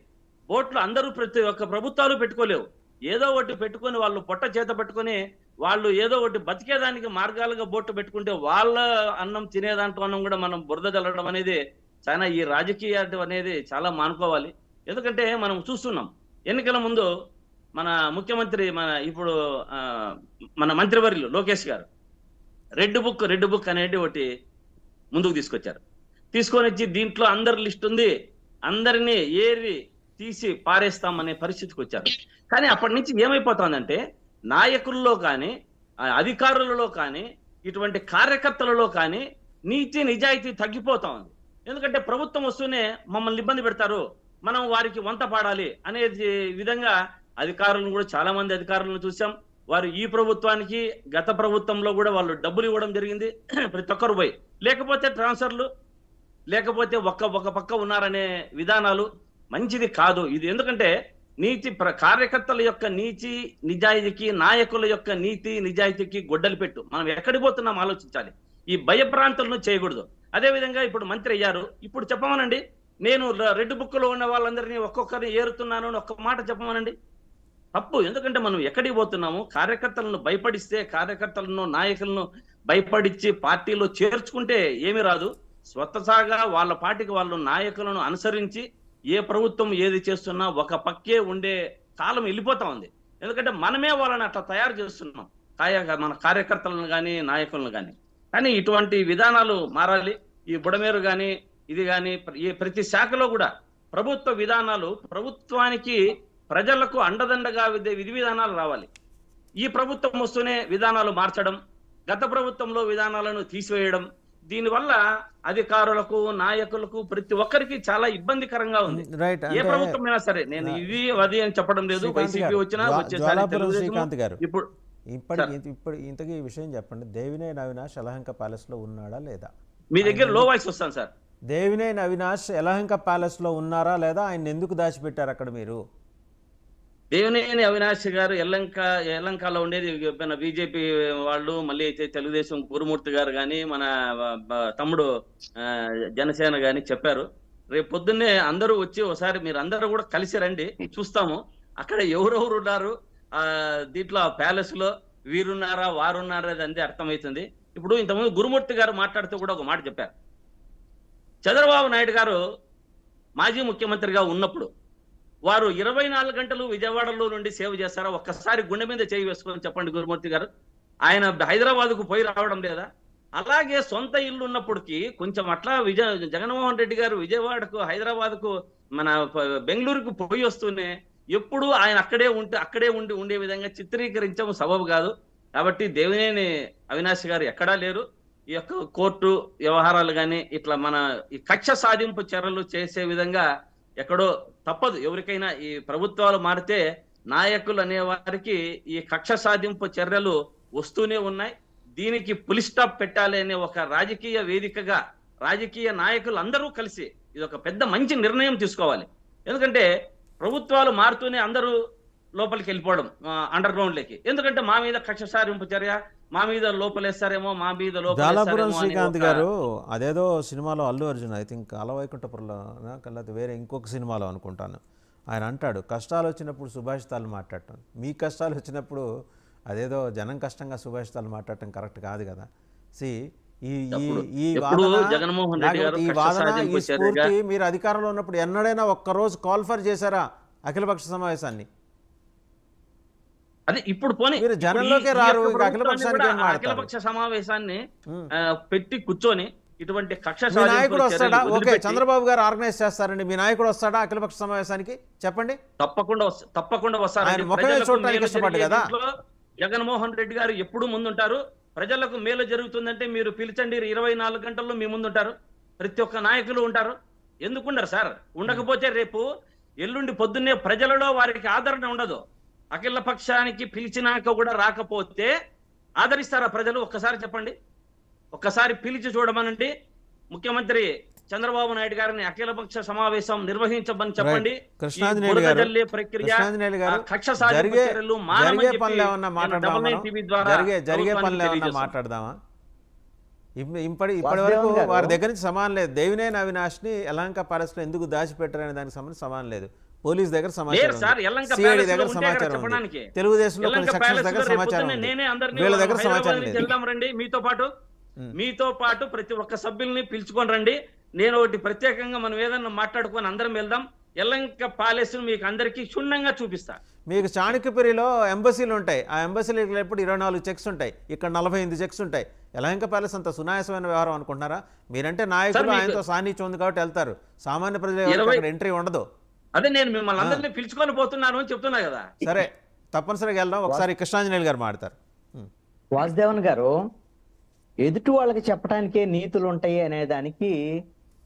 బోట్లు అందరూ ప్రతి ఒక్క ప్రభుత్వాలు పెట్టుకోలేవు. ఏదో ఒకటి పెట్టుకొని వాళ్ళు పొట్ట చేత పెట్టుకొని వాళ్ళు ఏదో ఒకటి బతికేదానికి మార్గాలుగా బోట్లు పెట్టుకుంటే వాళ్ళ అన్నం తినేదాంట్లో అన్నం కూడా మనం బురద చల్లడం అనేది చాలా ఈ రాజకీయ అనేది చాలా మానుకోవాలి. ఎందుకంటే మనం చూస్తున్నాం ఎన్నికల ముందు మన ముఖ్యమంత్రి ఇప్పుడు మన మంత్రివర్యులు లోకేష్ గారు రెడ్ బుక్ అనేది ఒకటి ముందుకు తీసుకొని వచ్చి దీంట్లో అందరి లిస్ట్ ఉంది, అందరినీ ఏరి తీసి పారేస్తామనే పరిస్థితికి వచ్చారు. కానీ అప్పటి నుంచి ఏమైపోతుందంటే నాయకుల్లో కానీ అధికారులలో కానీ ఇటువంటి కార్యకర్తలలో కానీ నీతి నిజాయితీ తగ్గిపోతా ఉంది. ఎందుకంటే ప్రభుత్వం వస్తూనే మమ్మల్ని ఇబ్బంది పెడతారు, మనం వారికి వంత పాడాలి అనేది విధంగా అధికారులను కూడా చాలా మంది అధికారులను చూసాం. వారు ఈ ప్రభుత్వానికి గత ప్రభుత్వంలో కూడా వాళ్ళు డబ్బులు ఇవ్వడం జరిగింది ప్రతి ఒక్కరు పోయి, లేకపోతే ట్రాన్స్ఫర్లు, లేకపోతే ఒక పక్క ఉన్నారనే విధానాలు మంచిది కాదు ఇది. ఎందుకంటే కార్యకర్తల యొక్క నీతి నిజాయితీకి, నాయకుల యొక్క నీతి నిజాయితీకి గొడ్డలు పెట్టు. మనం ఎక్కడికి పోతున్నాం ఆలోచించాలి. ఈ భయప్రాంతాలను చేయకూడదు. అదే విధంగా ఇప్పుడు మంత్రి అయ్యారు, ఇప్పుడు చెప్పమనండి, నేను రెడ్ బుక్ లో ఉన్న వాళ్ళందరినీ ఒక్కొక్కరిని ఏరుతున్నాను అని ఒక్క మాట చెప్పమనండి. తప్పు. ఎందుకంటే మనం ఎక్కడికి పోతున్నాము, కార్యకర్తలను భయపడిస్తే, కార్యకర్తలను నాయకులను భయపడిచ్చి పార్టీలో చేర్చుకుంటే ఏమి రాదు. స్వతసాగా వాళ్ళ పార్టీకి వాళ్ళు నాయకులను అనుసరించి ఏ ప్రభుత్వం ఏది చేస్తున్నా ఒక పక్కే ఉండే కాలం వెళ్ళిపోతా ఉంది. ఎందుకంటే మనమే వాళ్ళని అట్లా తయారు చేస్తున్నాం, మన కార్యకర్తలను కానీ నాయకులను కానీ. కానీ ఇటువంటి విధానాలు మారాలి. ఈ బుడమేరు కానీ ఇది కానీ ప్రతి శాఖలో కూడా ప్రభుత్వ విధానాలు, ప్రభుత్వానికి ప్రజలకు అండదండగా విధి విధానాలు రావాలి. ఈ ప్రభుత్వం వస్తూనే విధానాలు మార్చడం, గత ప్రభుత్వంలో విధానాలను తీసివేయడం, దీనివల్ల అధికారులకు నాయకులకు ప్రతి ఒక్కరికి చాలా ఇబ్బందికరంగా ఉంది. ఏ ప్రభుత్వం అయినా సరే, నేను ఇది అది అని చెప్పడం లేదు. వైసీపీ వచ్చినా శ్రీకాంత్ గారు ఇప్పుడు ఇంతకీ ఈ విషయం చెప్పండి, దేవినేని అవినాష్ యలహంక ప్యాలెస్ లో ఉన్నాడా లేదా? మీ దగ్గర లో వాయిస్ వస్తాను సార్. దేవినేని అవినాష్ యలహంక ప్యాలెస్ లో ఉన్నారా లేదా? ఆయన ఎందుకు దాచిపెట్టారు అక్కడ మీరు? దేవినేని అవినాష్ గారు యలంకలో ఉండేది మన బీజేపీ వాళ్ళు, మళ్ళీ తెలుగుదేశం గురుమూర్తి గారు కానీ మన తమ్ముడు జనసేన కానీ చెప్పారు. రేపు పొద్దున్నే అందరూ వచ్చి ఒకసారి మీరు అందరూ కూడా కలిసి రండి, చూస్తాము అక్కడ ఎవరెవరు ఉన్నారు దీంట్లో ప్యాలెస్ లో, వీరున్నారా వారున్నారా అనేది అర్థమవుతుంది. ఇప్పుడు ఇంతకుముందు గురుమూర్తి గారు మాట్లాడుతూ కూడా ఒక మాట చెప్పారు. చంద్రబాబు నాయుడు గారు మాజీ ముఖ్యమంత్రిగా ఉన్నప్పుడు వారు 24 గంటలు విజయవాడలో నుండి సేవ చేస్తారా? ఒక్కసారి గుండె మీద చేయి వేసుకొని చెప్పండి గురుమూర్తి గారు. ఆయన హైదరాబాద్కు పోయి రావడం లేదా? అలాగే సొంత ఇల్లు ఉన్నప్పటికీ కొంచెం అట్లా జగన్మోహన్ రెడ్డి గారు విజయవాడకు, హైదరాబాద్కు, మన బెంగళూరుకు పోయి వస్తూనే ఎప్పుడు ఆయన అక్కడే ఉండే విధంగా చిత్రీకరించడం సబబు కాదు. కాబట్టి దేవినేని అవినాష్ గారు ఎక్కడా లేరు. ఈ యొక్క కోర్టు వ్యవహారాలు కానీ ఇట్లా మన ఈ కక్ష సాధింపు చర్యలు చేసే విధంగా ఎక్కడో తప్పదు. ఎవరికైనా ఈ ప్రభుత్వాలు మారితే నాయకులు అనే వారికి ఈ కక్ష సాధింపు చర్యలు వస్తూనే ఉన్నాయి. దీనికి పులి స్టాప్ పెట్టాలి అనే ఒక రాజకీయ వేదికగా రాజకీయ నాయకులు అందరూ కలిసి ఇది ఒక పెద్ద మంచి నిర్ణయం తీసుకోవాలి. ఎందుకంటే ప్రభుత్వాలు మారుతూనే అందరూ లోపలికి వెళ్ళిపోవడం అండర్ గ్రౌండ్ లేకి. ఎందుకంటే మా మీద కక్ష సాధింపు చర్య, మా మీద లోపలేస్తారేమో, మా మీద జాలాపురం శ్రీకాంత్ గారు అదేదో సినిమాలో అల్లు అర్జున్, ఐ థింక్ అలవైకుంఠపురంలో లేకపోతే వేరే ఇంకొక సినిమాలో అనుకుంటాను, ఆయన అంటాడు కష్టాలు వచ్చినప్పుడు సుభాషితాలు మాట్లాడటం, మీ కష్టాలు వచ్చినప్పుడు అదేదో జనం కష్టంగా సుభాషితాలు మాట్లాడటం కరెక్ట్ కాదు కదా. ఈ స్ఫూర్తి మీరు అధికారంలో ఉన్నప్పుడు ఎన్నడైనా ఒక్కరోజు కాల్ఫర్ చేశారా అఖిలపక్ష సమావేశాన్ని? అదే ఇప్పుడు పోనీ జనంలోకే రారు, అఖిలపక్ష సమావేశాన్ని పెట్టి కూర్చొని ఇటువంటి కక్ష నాయకుడు వస్తాడా? ఓకే, చంద్రబాబు గారు ఆర్గనైజ్ చేస్తారండి, మీ నాయకుడు వస్తాడా అఖిలపక్ష సమావేశానికి? చెప్పండి. తప్పకుండా వస్తారు. చూడటానికి ఇష్టపడ్డు కదా. జగన్మోహన్ రెడ్డి గారు ఎప్పుడు ముందుంటారు. ప్రజలకు మేలు జరుగుతుందంటే మీరు పిలిచండి, 24 గంటల్లో మీ ముందుంటారు. ప్రతి ఒక్క నాయకులు ఉంటారు. ఎందుకుండరు సార్? ఉండకపోతే రేపు ఎల్లుండి పొద్దున్నే ప్రజలలో వారికి ఆదరణ ఉండదు. అఖిల పక్షానికి పిలిచినాక కూడా రాకపోతే ఆదరిస్తారా ప్రజలు? ఒక్కసారి చెప్పండి. ఒక్కసారి పిలిచి చూడమనండి. ముఖ్యమంత్రి చంద్రబాబు నాయుడు గారిని అఖిలపక్ష సమావేశం నిర్వహించమని చెప్పండి. కృష్ణాంజనేయులు గారు, కృష్ణాంజనేయులు గారు, జరిగే పనులు ఏమన్నా మాట్లాడదామా? జరిగే పనులు ఏమన్నా మాట్లాడదామా? ఇప్పటి వరకు వారి దగ్గర నుంచి సమానం లేదు. దేవినేని అవినాష్ని యలహంక ప్యాలెస్ లో ఎందుకు దాచిపెట్టారనే దానికి సంబంధించి సమానం లేదు. పోలీస్ దగ్గర సమాచారం ఉంది, సిఐడి దగ్గర సమాచారం ఉంది, తెలుగుదేశంలో కొన్ని సెక్షన్స్ దగ్గర సమాచారం ఉంది, వీళ్ళ దగ్గర సమాచారం లేదు. వెళ్దాం రండి, మీతో పాటు ప్రతి ఒక్క సభ్యుల్ని పిలుచుకొని రండి. నేను ఒకటి ప్రత్యేకంగా మనం ఏదన్నా మాట్లాడుకొని అందరం వెళ్దాం. యలహంక ప్యాలెస్ మీకు అందరికీ క్షుణ్ణంగా చూపిస్తా. మీకు చాణక్యపురిలో ఎంబసీలు ఉంటాయి, ఆ ఎంబసీలకు ఎప్పుడు 24 చెక్స్ ఉంటాయి, ఇక్కడ 48 చెక్స్ ఉంటాయి. యలహంక ప్యాలెస్ అంత సునాయాసమైన వ్యవహారం అనుకుంటున్నారా? మీరంటే నాయకులు, ఆయనతో సాన్నిధ్యం ఉంది కాబట్టి వెళ్తారు. సామాన్య ప్రజలు అక్కడ ఎంట్రీ ఉండదు. అదే నేను మిమ్మల్ని అందరినీ పిలుచుకొని పోతున్నాను అని చెప్తున్నా కదా. సరే, తప్పనిసరిగా వెళ్దాం. ఒకసారి కృష్ణాంజనేయులు గారు మాట్లాడతారు. వాసుదేవన్ గారు, ఎదుటి వాళ్ళకి చెప్పడానికే నీతులు ఉంటాయి అనే దానికి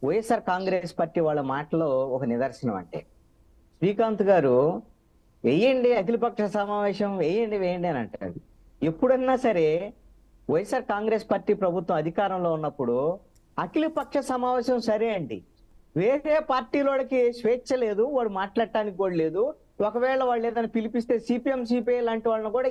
వైఎస్ఆర్ కాంగ్రెస్ పార్టీ వాళ్ళ మాటలో ఒక నిదర్శనం. అంటే శ్రీకాంత్ గారు వేయండి అఖిలపక్ష సమావేశం, వేయండి అని అంటారు. ఎప్పుడన్నా సరే వైఎస్ఆర్ కాంగ్రెస్ పార్టీ ప్రభుత్వం అధికారంలో ఉన్నప్పుడు అఖిలపక్ష సమావేశం సరే అండి, వేరే పార్టీలోకి స్వేచ్ఛ లేదు, వాడు మాట్లాడటానికి కూడా లేదు. ఒకవేళ వాళ్ళు ఏదైనా పిలిపిస్తే సిపిఎం సిపిఐ లాంటి వాళ్ళని కూడా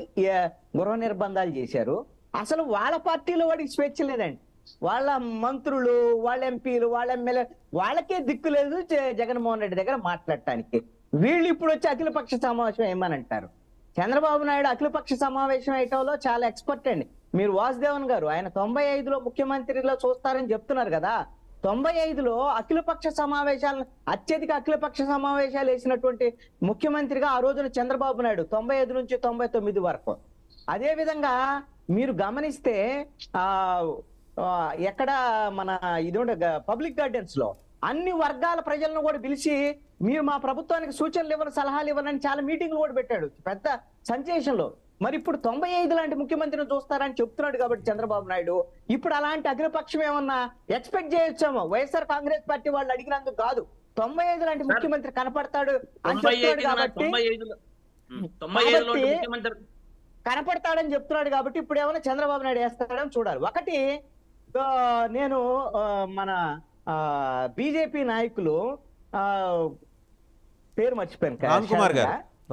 గృహ నిర్బంధాలు చేశారు. అసలు వాళ్ళ పార్టీలో వాడికి స్వేచ్ఛ లేదండి. వాళ్ళ మంత్రులు, వాళ్ళ ఎంపీలు, వాళ్ళ ఎమ్మెల్యే, వాళ్ళకే దిక్కు లేదు జగన్మోహన్ రెడ్డి దగ్గర మాట్లాడటానికి. వీళ్ళు ఇప్పుడు వచ్చి అఖిలపక్ష సమావేశం ఏమనంటారు? చంద్రబాబు నాయుడు అఖిలపక్ష సమావేశం అయ్యటంలో చాలా ఎక్స్పర్ట్ అండి. మీరు వాసుదేవన్ గారు, ఆయన 95లో ముఖ్యమంత్రిలో చూస్తారని చెప్తున్నారు కదా. 95లో అఖిలపక్ష సమావేశాలను, అత్యధిక అఖిలపక్ష సమావేశాలు వేసినటువంటి ముఖ్యమంత్రిగా ఆ రోజున చంద్రబాబు నాయుడు 95 నుంచి 99 వరకు. అదే విధంగా మీరు గమనిస్తే ఎక్కడ మన ఇది పబ్లిక్ గార్డెన్స్ లో అన్ని వర్గాల ప్రజలను కూడా పిలిచి మీరు మా ప్రభుత్వానికి సూచనలు ఇవ్వని, సలహాలు ఇవ్వనని చాలా మీటింగ్లు కూడా పెట్టాడు పెద్ద సెన్సేషన్లో. మరి ఇప్పుడు 95 లాంటి ముఖ్యమంత్రిని చూస్తారని చెప్తున్నాడు కాబట్టి చంద్రబాబు నాయుడు ఇప్పుడు అలాంటి అగ్రపక్షం ఏమన్నా ఎక్స్పెక్ట్ చేయొచ్చామో? వైఎస్ఆర్ కాంగ్రెస్ పార్టీ వాళ్ళు అడిగినందుకు కాదు, 95 లాంటి ముఖ్యమంత్రి కనపడతాడు అని చెప్తాడు కాబట్టి, కనపడతాడని చెప్తున్నాడు కాబట్టి ఇప్పుడు ఏమైనా చంద్రబాబు నాయుడు వేస్తాడని చూడాలి. ఒకటి నేను మన బీజేపీ నాయకులు పేరు మర్చిపోయాను,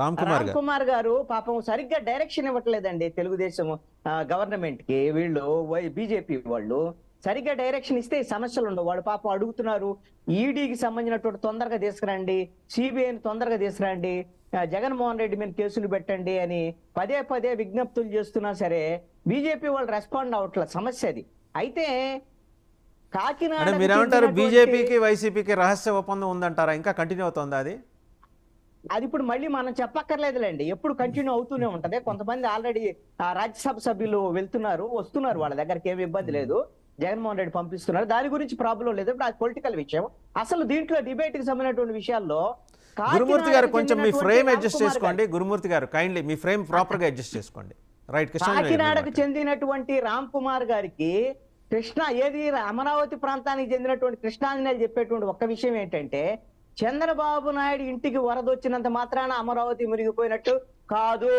రామ్ కుమార్ గారు పాపం సరిగ్గా డైరెక్షన్ ఇవ్వట్లేదండి తెలుగుదేశం గవర్నమెంట్ కి. వీళ్ళు బీజేపీ వాళ్ళు సరిగ్గా డైరెక్షన్ ఇస్తే సమస్యలు ఉండవు. వాడు పాపం అడుగుతున్నారు ఈడీకి సంబంధించినటువంటి తొందరగా తీసుకురండి, సిబిఐని తొందరగా తీసుకురండి, జగన్మోహన్ రెడ్డి మీద కేసులు పెట్టండి అని పదే పదే విజ్ఞప్తులు చేస్తున్నా సరే బీజేపీ వాళ్ళు రెస్పాండ్ అవ్వట్లేదు. సమస్య అది. అయితే కాకినాడ మీరేమంటారు? బీజేపీకి వైసీపీకి రహస్య ఒప్పందం ఉందంటారా? ఇంకా కంటిన్యూ అవుతుందా అది? అది ఇప్పుడు మళ్ళీ మనం చెప్పక్కర్లేదులేండి, ఎప్పుడు కంటిన్యూ అవుతూనే ఉంటది. కొంతమంది ఆల్రెడీ రాజ్యసభ సభ్యులు వెళ్తున్నారు, వస్తున్నారు, వాళ్ళ దగ్గరికి ఏమి ఇబ్బంది లేదు, జగన్మోహన్ రెడ్డి పంపిస్తున్నారు, దాని గురించి ప్రాబ్లం లేదు. ఇప్పుడు అది పొలిటికల్ విషయం. అసలు దీంట్లో డిబేట్ కి సంబంధించినటువంటి విషయాల్లో గురుమూర్తి గారు కొంచెం మీ ఫ్రేమ్ అడ్జస్ట్ చేసుకోండి. గురుమూర్తి గారు కైండ్లీ మీ ఫ్రేమ్ ప్రాపర్ గా అడ్జస్ట్ చేసుకోండి. రైట్. కాకినాడకు చెందినటువంటి రామ్ కుమార్ గారికి అమరావతి ప్రాంతానికి చెందినటువంటి కృష్ణాంజనేయులు చెప్పేటువంటి ఒక్క విషయం ఏంటంటే, చంద్రబాబు నాయుడు ఇంటికి వరద వచ్చినంత మాత్రాన అమరావతి మునిగిపోయినట్టు కాదు.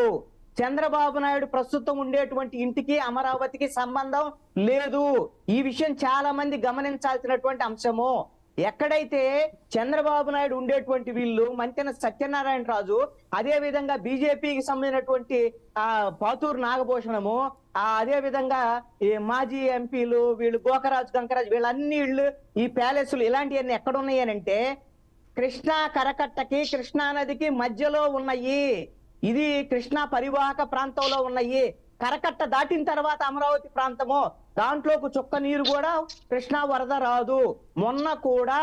చంద్రబాబు నాయుడు ప్రస్తుతం ఉండేటువంటి ఇంటికి అమరావతికి సంబంధం లేదు. ఈ విషయం చాలా మంది గమనించాల్సినటువంటి అంశము. ఎక్కడైతే చంద్రబాబు నాయుడు ఉండేటువంటి వీళ్ళు మంతెన సత్యనారాయణ రాజు, అదే విధంగా బీజేపీకి సంబంధించినటువంటి పాతూరు నాగభూషణము, అదే విధంగా ఈ మాజీ ఎంపీలు వీళ్ళు గోకరాజు గంకరాజు, వీళ్ళన్ని ఇళ్ళు ఈ ప్యాలెస్లు ఇలాంటివన్నీ ఎక్కడ ఉన్నాయి అని అంటే కృష్ణా కరకట్టకి కృష్ణా నదికి మధ్యలో ఉన్నాయి. ఇది కృష్ణా పరివాహక ప్రాంతంలో ఉన్నాయి. కరకట్ట దాటిన తర్వాత అమరావతి ప్రాంతము, దాంట్లోకి చుక్క నీరు కూడా కృష్ణా వరద రాదు. మొన్న కూడా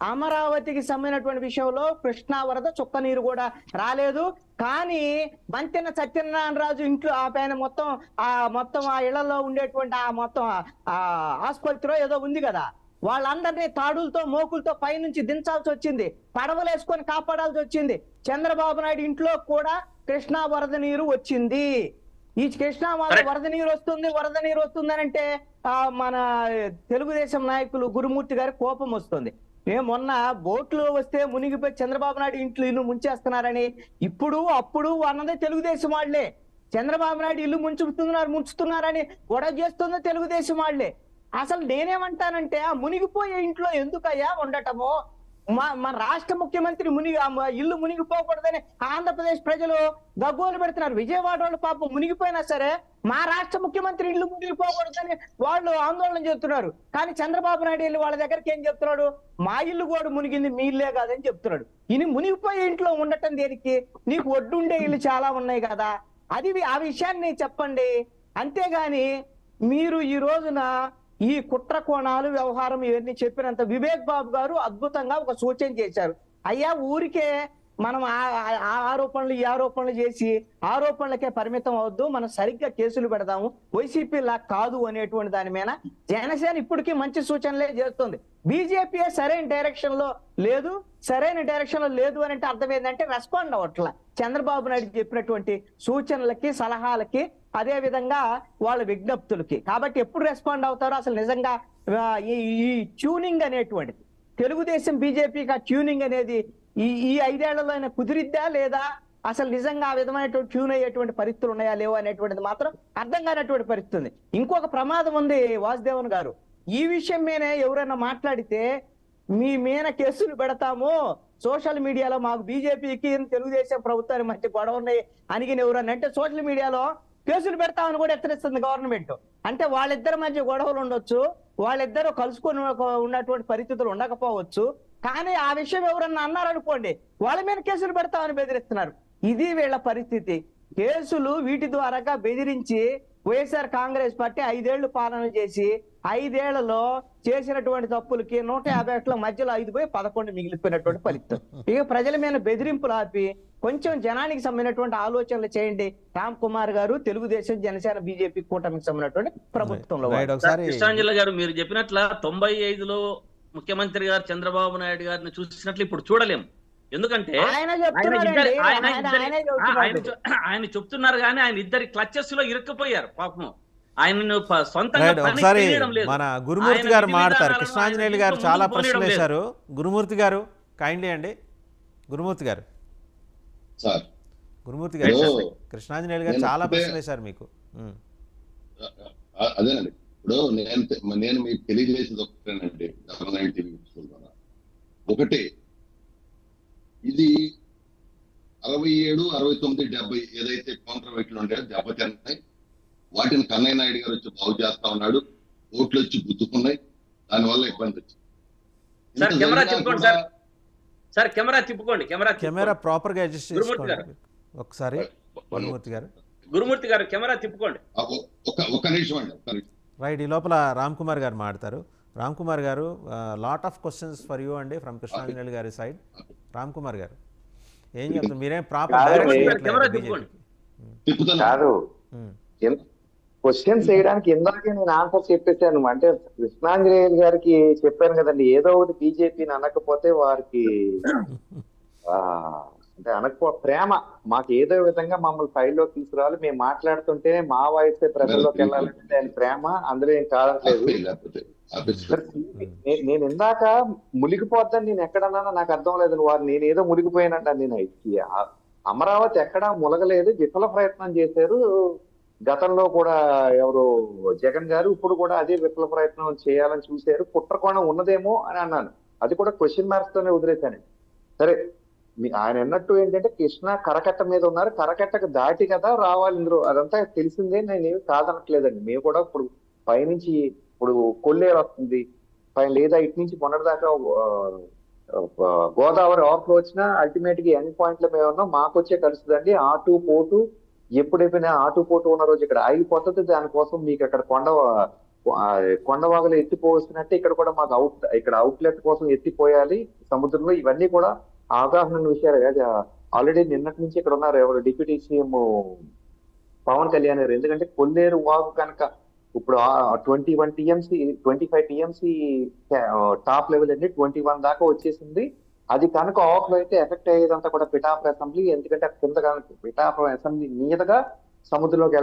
అమరావతికి సంబంధించినటువంటి విషయంలో కృష్ణా వరద చుక్క నీరు కూడా రాలేదు. కానీ మంతెన సత్యనారాయణ రాజు ఇంట్లో ఆయన మొత్తం ఆ ఇళ్లలో ఉండేటువంటి మొత్తం ఆసుపత్రిలో ఏదో ఉంది కదా, వాళ్ళందరినీ తాడులతో మోకులతో పైనుంచి దించాల్సి వచ్చింది, పడవలేసుకొని కాపాడాల్సి వచ్చింది. చంద్రబాబు నాయుడు ఇంట్లో కూడా కృష్ణా వరద నీరు వచ్చింది. ఈ కృష్ణా వరద నీరు వస్తుంది అని అంటే మన తెలుగుదేశం నాయకులు గురుమూర్తి గారి కోపం వస్తుంది. మేము మొన్న బోట్లు వస్తే మునిగిపోయి చంద్రబాబు నాయుడు ఇంట్లో ముంచేస్తున్నారని, ఇప్పుడు అప్పుడు అన్నదే తెలుగుదేశం వాళ్లే. చంద్రబాబు నాయుడు ఇల్లు ముంచుతున్నారని గొడవ చేస్తుందో తెలుగుదేశం వాళ్ళే. అసలు నేనేమంటానంటే ఆ మునిగిపోయే ఇంట్లో ఎందుకయ్యా ఉండటము? మన రాష్ట్ర ముఖ్యమంత్రి ఇల్లు మునిగిపోకూడదని ఆంధ్రప్రదేశ్ ప్రజలు గగ్గోలు పెడుతున్నారు. విజయవాడ వాళ్ళు పాపం మునిగిపోయినా సరే మా రాష్ట్ర ముఖ్యమంత్రి ఇల్లు మునిగిపోకూడదని వాళ్ళు ఆందోళన చేస్తున్నారు. కానీ చంద్రబాబు నాయుడు వెళ్ళి వాళ్ళ దగ్గరికి ఏం చెప్తున్నాడు? మా ఇల్లు కూడా మునిగింది, మీ ఇల్లే కాదని చెప్తున్నాడు. ఇని మునిగిపోయే ఇంట్లో ఉండటం దేనికి? నీకు ఒడ్డుండే ఇల్లు చాలా ఉన్నాయి కదా, అది ఆ విషయాన్ని చెప్పండి. అంతేగాని మీరు ఈ రోజున ఈ కుట్ర కోణాలు వ్యవహారం ఇవన్నీ చెప్పినంత వివేక్ బాబు గారు అద్భుతంగా ఒక సూచన చేశారు. అయ్యా ఊరికే మనం ఆరోపణలు ఈ ఆరోపణలు చేసి ఆరోపణలకే పరిమితం అవద్దు, మనం సరిగ్గా కేసులు పెడదాము, వైసీపీ లా కాదు అనేటువంటి దాని మీద జనసేన ఇప్పటికీ మంచి సూచనలే చేస్తుంది. బీజేపీ సరైన డైరెక్షన్ లో లేదు అని అంటే అర్థం ఏంటంటే రెస్పాండ్ అవ్వట్ల చంద్రబాబు నాయుడు చెప్పినటువంటి సూచనలకి సలహాలకి, అదే విధంగా వాళ్ళ విజ్ఞప్తులకి. కాబట్టి ఎప్పుడు రెస్పాండ్ అవుతారో అసలు నిజంగా ఈ ట్యూనింగ్ అనేటువంటిది తెలుగుదేశం బీజేపీకి ఆ ట్యూనింగ్ అనేది ఈ 5 ఏళ్లలో అయినా కుదిరిద్దా లేదా, అసలు నిజంగా ఆ విధమైనటువంటి ట్యూన్ అయ్యేటువంటి పరిస్థితులు ఉన్నాయా లేవో అనేటువంటిది మాత్రం అర్థం కానటువంటి పరిస్థితి ఉంది. ఇంకొక ప్రమాదం ఉంది వాసుదేవన్ గారు, ఈ విషయం మీదే ఎవరైనా మాట్లాడితే మీ మీద కేసులు పెడతాము, సోషల్ మీడియాలో మాకు బీజేపీకి తెలుగుదేశం ప్రభుత్వానికి మధ్య గొడవ ఉన్నాయి అనిగిన ఎవరన్నా అంటే సోషల్ మీడియాలో కేసులు పెడతామని కూడా హెచ్చరిస్తుంది గవర్నమెంట్. అంటే వాళ్ళిద్దరి మధ్య గొడవలు ఉండొచ్చు, వాళ్ళిద్దరూ కలుసుకొని ఉన్నటువంటి పరిస్థితులు ఉండకపోవచ్చు, కానీ ఆ విషయం ఎవరన్నా అన్నారనుకోండి వాళ్ళ మీద కేసులు పెడతామని బెదిరిస్తున్నారు. ఇది వీళ్ళ పరిస్థితి. కేసులు వీటి ద్వారాగా బెదిరించి వైఎస్ఆర్ కాంగ్రెస్ పార్టీ 5 ఏళ్లు పాలన చేసి 5 ఏళ్లలో చేసినటువంటి తప్పులకి 151 మధ్యలో 5 పోయి 11 మిగిలిపోయినటువంటి ఫలితం. ఇక ప్రజల మీద బెదిరింపులు ఆపి కొంచెం జనానికి సంబంధించినటువంటి ఆలోచనలు చేయండి. రామ్ కుమార్ గారు తెలుగుదేశం జనసేన బీజేపీ కూటమికి సంబంధించినటువంటి ప్రభుత్వంలో. కృష్ణాంజలి గారు మీరు చెప్పినట్ల 95లో ముఖ్యమంత్రి గారు చంద్రబాబు నాయుడు గారిని చూసినట్లు ఇప్పుడు చూడలేము. ఎందుకంటే ఆయన చెప్తున్నారు కానీ ఆయన ఇద్దరి క్లచెస్ లో ఇరుక్కుపోయారు పాపం. ఆయన సొంతంగా మన గురుమూర్తి గారు మాట్లాడతారు. కృష్ణాంజనేయులు గారు చాలా ప్రశ్నలు వేశారు. గురుమూర్తి గారు కైండ్లీ అండి. గురుమూర్తి గారు కృష్ణాంజనేయులు గారు చాలా ప్రశ్నలు వేశారు మీకు. అదేనండి, ఇప్పుడు నేను మీకు తెలియజేసేది ఒకటేనండి. 99 టీవీ ఒకటి, ఇది 67, 69, 70 ఏదైతే కౌంటర్ వెయిట్లు ఉంటాయో దెబ్బతిన్నాయి. వాటిని కన్నయ్య నాయుడు గారు వచ్చి బాగు చేస్తా ఉన్నాడు. ఓట్లు వచ్చి గుద్దుకున్నాయి, దానివల్ల ఇబ్బంది వచ్చింది. కెమెరా ప్రాపర్ గా అడ్జస్ట్ చేసుకోండి ఒకసారి. గురుమూర్తి గారు కెమెరా తిప్పుకోండి. ఒక నిమిషం అండి. రైట్, ఈ లోపల రామ్ కుమార్ గారు మాట్లాడతారు. రామ్ కుమార్ గారు, lot of questions for you అండి ఫ్రమ్ కృష్ణాంజనేయులు గారి సైడ్. రామ్ కుమార్ గారు ఏం చెప్తారు? మీరేం ప్రాపర్ క్వశ్చన్స్ చేయడానికి ఇందాకే నేను ఆన్సర్ చెప్పేశాను. అంటే కృష్ణాంజనేయులు గారికి చెప్పాను కదండి, ఏదో ఒకటి బీజేపీని అనకపోతే వారికి అంటే ప్రేమ మాకు ఏదో విధంగా మమ్మల్ని ఫైల్లో తీసుకురావాలి, మేము మాట్లాడుతుంటేనే మా వాయిస్ ప్రజల్లోకి వెళ్ళాలంటే ఆయన ప్రేమ, అందులో ఏం కాదట్లేదు. నేను ఇందాక మునిగిపోద్దని నేను ఎక్కడన్నా నాకు అర్థం లేదు. వారు నేనేదో మునిగిపోయానంట. నేను అమరావతి ఎక్కడా మునగలేదు, విఫల ప్రయత్నం చేశారు. గతంలో కూడా ఎవరు జగన్ గారు ఇప్పుడు కూడా అదే విఫల ప్రయత్నం చేయాలని చూశారు. కుట్రకోణం ఉన్నదేమో అని అన్నాను. అది కూడా క్వశ్చన్ మార్క్స్ తోనే వదిలేశాను. సరే, ఆయన అన్నట్టు ఏంటంటే కృష్ణ కరకట్ట మీద ఉన్నారు, కరకట్టకు దాటి కదా రావాలి ఇందులో, అదంతా తెలిసిందే. నేనేమి కాదనట్లేదండి. మేము కూడా ఇప్పుడు పైనుంచి ఇప్పుడు కొల్లేరు వస్తుంది పైన, లేదా ఇటు నుంచి మొన్నటిదాకా గోదావరి ఓవర్ఫ్లో వచ్చినా అల్టిమేట్ గా ఎండ్ పాయింట్ లో మేము ఉన్నాం, మాకు వచ్చే కలుస్తుందండి. ఆటు పోటు ఎప్పుడైపోయినా ఆటు పోటు ఉన్న రోజు ఇక్కడ ఆగిపోతుంది. దానికోసం మీకు అక్కడ కొండవాగులు ఎత్తిపోవస్తున్నట్టే ఇక్కడ కూడా మాకు ఇక్కడ అవుట్లెట్ కోసం ఎత్తిపోయాలి సముద్రంలో. ఇవన్నీ కూడా అవగాహన విషయాలు. ఆల్రెడీ నిన్నటి నుంచి ఇక్కడ ఉన్నారు ఎవరు డిప్యూటీ సీఎం పవన్ కళ్యాణ్ గారు. ఎందుకంటే కొల్లేరు వాగు కనుక ఇప్పుడు 21 టీఎంసీ 25 టీఎంసీ టాప్ లెవెల్ అండి, 21 దాకా వచ్చేసింది. అది కనుక ఆఫ్ లో అయితే ఎఫెక్ట్ అయ్యేదంతా కూడా పిఠాపురం అసెంబ్లీ. ఎందుకంటే కింద పిఠాపురం అసెంబ్లీ మీదుగా సముద్రంలోకి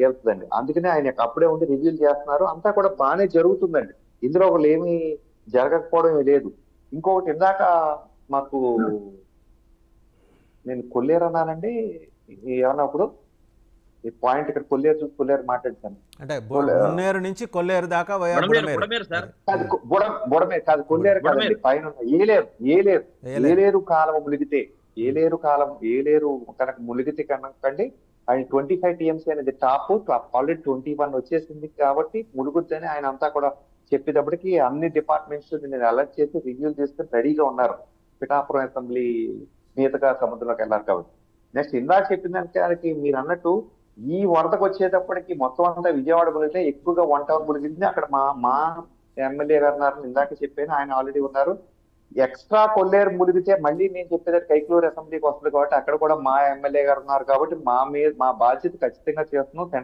వెళ్తుందండి. అందుకనే ఆయన అప్పుడే ఉండి రివ్యూలు చేస్తున్నారు. అంతా కూడా బాగానే జరుగుతుందండి, ఇందులో ఒకళ్ళు ఏమీ జరగకపోవడం లేదు. ఇంకొకటి ఇందాక మాకు నేను కొల్లేరు అన్నానండి ఏమన్నప్పుడు ఈ పాయింట్ ఇక్కడ కొల్లేరు చూసి కొల్లేరు మాట్లాడతాను. అంటే మున్నేరు నుంచి కొల్లేరు దాకా వయా బుడమేరు సార్. కాదు బుడమేరు కాదు, కొల్లేరు కాదండి, పైన ఉన్న ఏలేరు కాలం ములిగితే, ఏలేరు కనుక ములిగితే కనుకండి ఆయన 25 TMC అనేది టాప్, ఆల్రెడీ 21 వచ్చేసింది కాబట్టి ములుగుద్దని ఆయన అంతా కూడా చెప్పేటప్పటికి అన్ని డిపార్ట్మెంట్స్ నేను అలర్ట్ చేసి రివ్యూలు తీసుకుని రెడీగా ఉన్నారు. పిఠాపురం అసెంబ్లీ మీతగా సముద్రంలోకి వెళ్ళారు కాబట్టి. నెక్స్ట్ ఇందాక చెప్పిన దానికి మీరు అన్నట్టు ఈ వరదకు వచ్చేటప్పటికి మొత్తం అంతా విజయవాడ మునిగితే ఎక్కువగా 1 టవర్ మునిగింది. అక్కడ మా ఎమ్మెల్యే గారు ఉన్నారు, ఇందాక చెప్పాను, ఆయన ఆల్రెడీ ఉన్నారు. ఎక్స్ట్రా కొల్లేరు మునిగితే మళ్ళీ నేను చెప్పేది కైకలూరు అసెంబ్లీకి వస్తుంది కాబట్టి అక్కడ కూడా మా ఎమ్మెల్యే గారు ఉన్నారు కాబట్టి మా బాధ్యత ఖచ్చితంగా చేస్తున్నాం.